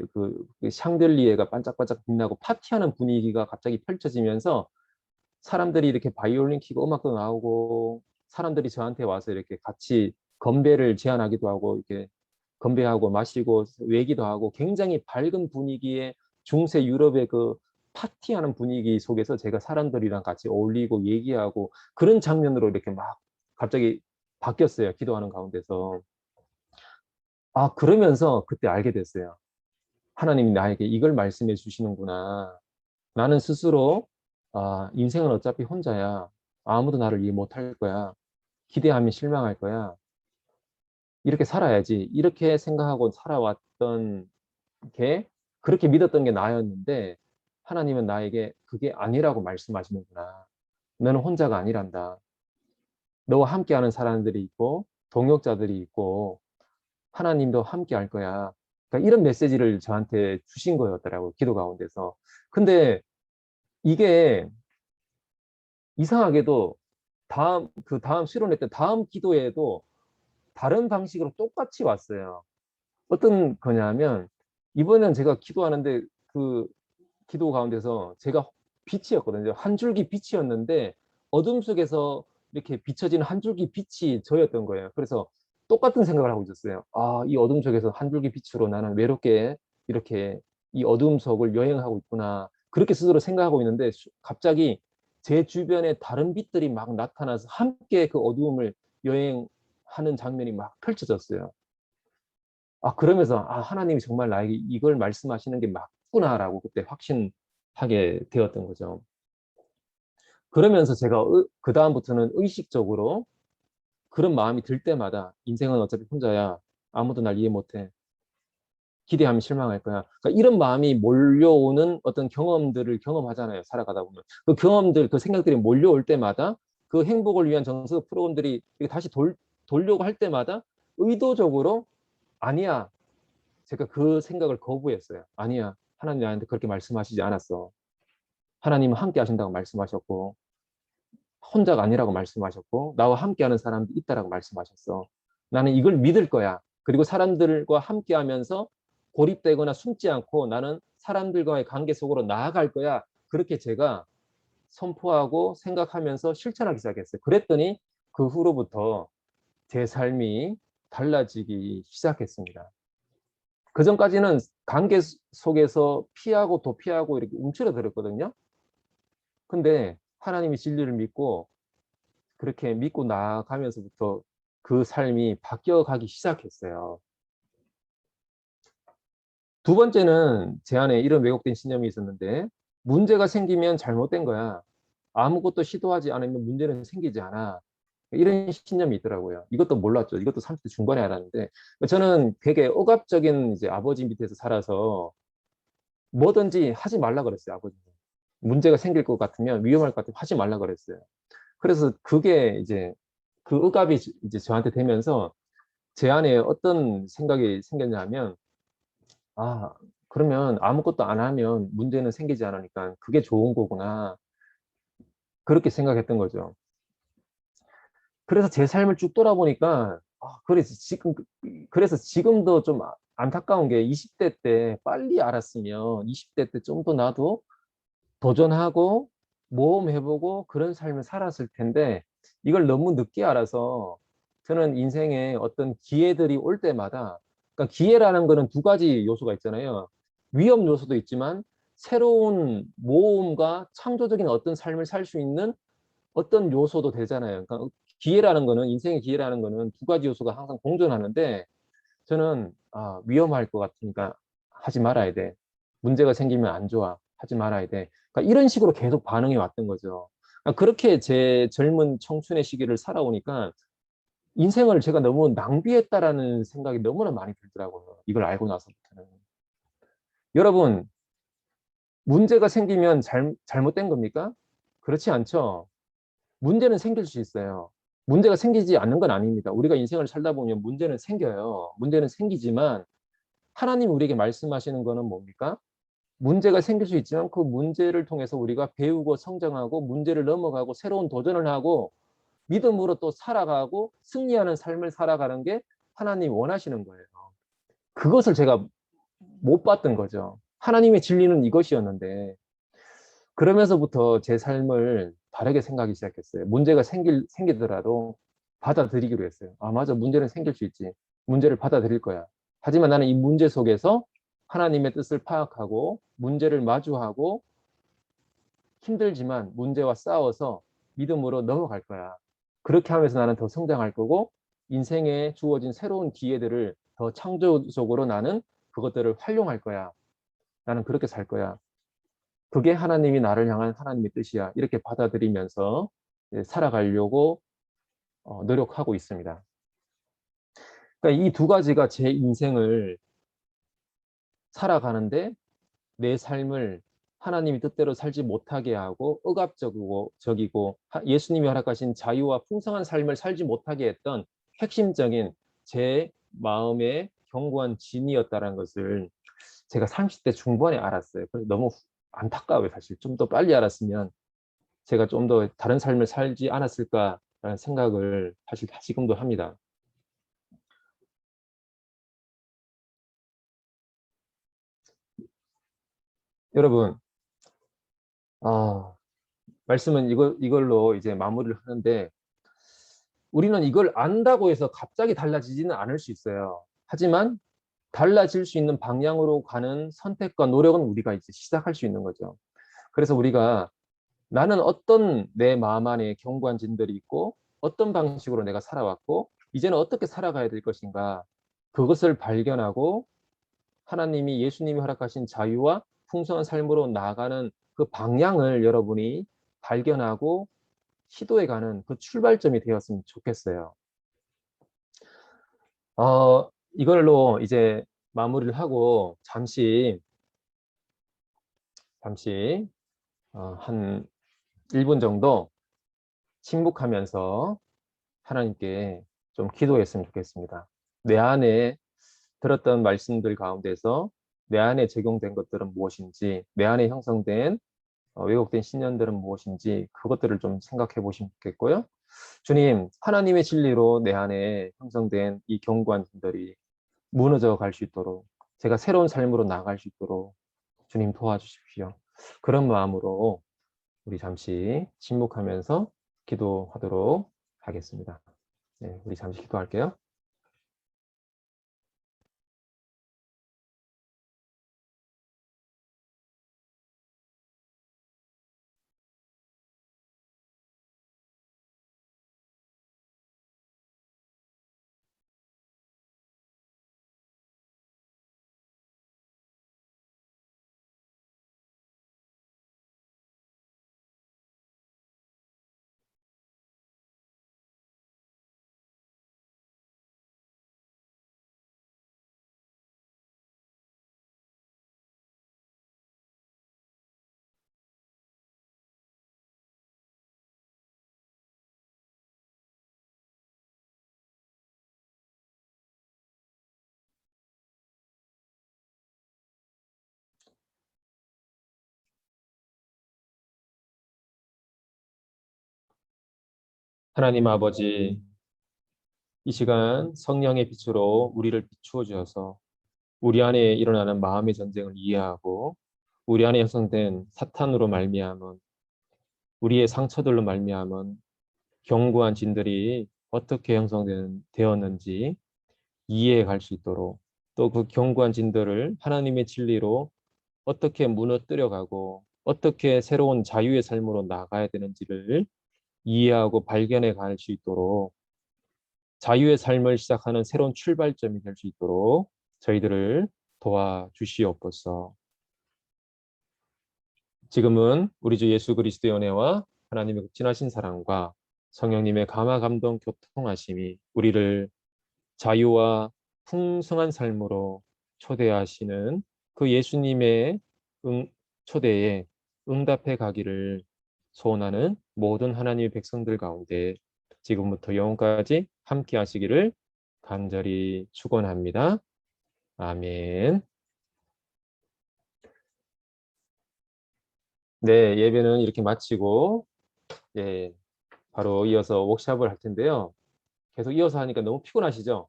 샹들리에가 반짝반짝 빛나고 파티하는 분위기가 갑자기 펼쳐지면서 사람들이 이렇게 바이올린 키고 음악도 나오고 사람들이 저한테 와서 이렇게 같이 건배를 제안하기도 하고 이렇게 건배하고 마시고 외기도 하고 굉장히 밝은 분위기의 중세 유럽의 그 파티하는 분위기 속에서 제가 사람들이랑 같이 어울리고 얘기하고 그런 장면으로 이렇게 막 갑자기 바뀌었어요. 기도하는 가운데서. 아, 그러면서 그때 알게 됐어요. 하나님이 나에게 이걸 말씀해 주시는구나. 나는 스스로 인생은 어차피 혼자야. 아무도 나를 이해 못할 거야. 기대하면 실망할 거야. 이렇게 살아야지. 이렇게 생각하고 살아왔던 게 그렇게 믿었던 게 나였는데 하나님은 나에게 그게 아니라고 말씀하시는구나. 너는 혼자가 아니란다. 너와 함께하는 사람들이 있고 동역자들이 있고 하나님도 함께 할 거야. 그러니까 이런 메시지를 저한테 주신 거였더라고요. 기도 가운데서. 근데 이게 이상하게도 그 다음 실현회 때 다음 기도에도 다른 방식으로 똑같이 왔어요. 어떤 거냐면 이번엔 제가 기도하는데 그 기도 가운데서 제가 빛이었거든요. 한 줄기 빛이었는데 어둠 속에서 이렇게 비춰지는 한 줄기 빛이 저였던 거예요. 그래서 똑같은 생각을 하고 있었어요. 아, 이 어둠 속에서 한 줄기 빛으로 나는 외롭게 이렇게 이 어둠 속을 여행하고 있구나. 그렇게 스스로 생각하고 있는데 갑자기 제 주변에 다른 빛들이 막 나타나서 함께 그 어두움을 여행하는 장면이 막 펼쳐졌어요. 아, 그러면서 하나님이 정말 나에게 이걸 말씀하시는 게 맞구나라고 그때 확신하게 되었던 거죠. 그러면서 제가 그 다음부터는 의식적으로 그런 마음이 들 때마다 인생은 어차피 혼자야. 아무도 날 이해 못해. 기대하면 실망할 거야. 그러니까 이런 마음이 몰려오는 어떤 경험들을 경험하잖아요. 살아가다 보면. 그 경험들, 그 생각들이 몰려올 때마다 그 행복을 위한 정서 프로그램들이 다시 돌려고 할 때마다 의도적으로 아니야. 제가 그 생각을 거부했어요. 아니야. 하나님 나한테 그렇게 말씀하시지 않았어. 하나님은 함께 하신다고 말씀하셨고 혼자가 아니라고 말씀하셨고 나와 함께하는 사람도 있다라고 말씀하셨어. 나는 이걸 믿을 거야. 그리고 사람들과 함께하면서 고립되거나 숨지 않고 나는 사람들과의 관계 속으로 나아갈 거야. 그렇게 제가 선포하고 생각하면서 실천하기 시작했어요. 그랬더니 그 후로부터 제 삶이 달라지기 시작했습니다. 그 전까지는 관계 속에서 피하고 도피하고 이렇게 움츠러들었거든요. 근데 하나님이 진리를 믿고 그렇게 믿고 나아가면서부터 그 삶이 바뀌어가기 시작했어요. 두 번째는 제 안에 이런 왜곡된 신념이 있었는데 문제가 생기면 잘못된 거야. 아무것도 시도하지 않으면 문제는 생기지 않아. 이런 신념이 있더라고요. 이것도 몰랐죠. 이것도 30대 중반에 알았는데 저는 되게 억압적인 이제 아버지 밑에서 살아서 뭐든지 하지 말라 그랬어요. 아버지는. 문제가 생길 것 같으면 위험할 것 같으면 하지 말라 그랬어요. 그래서 그게 이제 그 억압이 이제 저한테 되면서 제 안에 어떤 생각이 생겼냐면 아, 그러면 아무것도 안 하면 문제는 생기지 않으니까 그게 좋은 거구나. 그렇게 생각했던 거죠. 그래서 제 삶을 쭉 돌아보니까 그래서 지금도 좀 안타까운 게 20대 때 빨리 알았으면 20대 때 좀 더 나도 도전하고 모험해보고 그런 삶을 살았을 텐데 이걸 너무 늦게 알아서 저는 인생에 어떤 기회들이 올 때마다 그러니까 기회라는 거는 두 가지 요소가 있잖아요. 위험 요소도 있지만 새로운 모험과 창조적인 어떤 삶을 살 수 있는 어떤 요소도 되잖아요. 그러니까 기회라는 거는 인생의 기회라는 거는 두 가지 요소가 항상 공존하는데 저는 위험할 것 같으니까 하지 말아야 돼. 문제가 생기면 안 좋아. 하지 말아야 돼. 그러니까 이런 식으로 계속 반응이 왔던 거죠. 그러니까 그렇게 제 젊은 청춘의 시기를 살아오니까 인생을 제가 너무 낭비했다라는 생각이 너무나 많이 들더라고요. 이걸 알고 나서부터는. 여러분, 문제가 생기면 잘못된 겁니까? 그렇지 않죠. 문제는 생길 수 있어요. 문제가 생기지 않는 건 아닙니다. 우리가 인생을 살다 보면 문제는 생겨요. 문제는 생기지만 하나님 우리에게 말씀하시는 거는 뭡니까? 문제가 생길 수 있지만 그 문제를 통해서 우리가 배우고 성장하고 문제를 넘어가고 새로운 도전을 하고 믿음으로 또 살아가고 승리하는 삶을 살아가는 게 하나님이 원하시는 거예요. 그것을 제가 못 봤던 거죠. 하나님의 진리는 이것이었는데 그러면서부터 제 삶을 다르게 생각하기 시작했어요. 문제가 생기더라도 받아들이기로 했어요. 아, 맞아. 문제는 생길 수 있지. 문제를 받아들일 거야. 하지만 나는 이 문제 속에서 하나님의 뜻을 파악하고 문제를 마주하고 힘들지만 문제와 싸워서 믿음으로 넘어갈 거야. 그렇게 하면서 나는 더 성장할 거고 인생에 주어진 새로운 기회들을 더 창조적으로 나는 그것들을 활용할 거야. 나는 그렇게 살 거야. 그게 하나님이 나를 향한 하나님의 뜻이야. 이렇게 받아들이면서 살아가려고 노력하고 있습니다. 그러니까 이 두 가지가 제 인생을 살아가는데 내 삶을 하나님이 뜻대로 살지 못하게 하고 억압적이고 예수님이 허락하신 자유와 풍성한 삶을 살지 못하게 했던 핵심적인 제 마음의 견고한 진이었다는 것을 제가 30대 중반에 알았어요. 그래서 너무 안타까워요. 사실 좀 더 빨리 알았으면 제가 좀 더 다른 삶을 살지 않았을까라는 생각을 사실 지금도 합니다. 여러분, 말씀은 이걸로 이제 마무리를 하는데 우리는 이걸 안다고 해서 갑자기 달라지지는 않을 수 있어요. 하지만 달라질 수 있는 방향으로 가는 선택과 노력은 우리가 이제 시작할 수 있는 거죠. 그래서 우리가 나는 어떤 내 마음 안에 견고한 진들이 있고 어떤 방식으로 내가 살아왔고 이제는 어떻게 살아가야 될 것인가 그것을 발견하고 하나님이 예수님이 허락하신 자유와 풍성한 삶으로 나아가는 그 방향을 여러분이 발견하고 시도해가는 그 출발점이 되었으면 좋겠어요. 이걸로 이제 마무리를 하고 잠시 한 1분 정도 침묵하면서 하나님께 좀 기도했으면 좋겠습니다. 내 안에 들었던 말씀들 가운데서 내 안에 적용된 것들은 무엇인지, 내 안에 형성된 왜곡된 신념들은 무엇인지 그것들을 좀 생각해 보시면 좋겠고요. 주님, 하나님의 진리로 내 안에 형성된 이 견고한 분들이 무너져 갈 수 있도록 제가 새로운 삶으로 나아갈 수 있도록 주님 도와주십시오. 그런 마음으로 우리 잠시 침묵하면서 기도하도록 하겠습니다. 네, 우리 잠시 기도할게요. 하나님 아버지, 이 시간 성령의 빛으로 우리를 비추어 주셔서 우리 안에 일어나는 마음의 전쟁을 이해하고 우리 안에 형성된 사탄으로 말미암은 우리의 상처들로 말미암은 견고한 진들이 어떻게 형성되었는지 이해해 갈 수 있도록 또 그 견고한 진들을 하나님의 진리로 어떻게 무너뜨려 가고 어떻게 새로운 자유의 삶으로 나가야 되는지를 이해하고 발견해 갈 수 있도록 자유의 삶을 시작하는 새로운 출발점이 될 수 있도록 저희들을 도와주시옵소서. 지금은 우리 주 예수 그리스도의 은혜와 하나님의 극진하신 사랑과 성령님의 감화 감동 교통하심이 우리를 자유와 풍성한 삶으로 초대하시는 그 예수님의 초대에 응답해 가기를 소원하는 모든 하나님의 백성들 가운데 지금부터 영원까지 함께 하시기를 간절히 축원합니다. 아멘. 네, 예배는 이렇게 마치고 바로 이어서 워크숍을 할 텐데요. 계속 이어서 하니까 너무 피곤하시죠?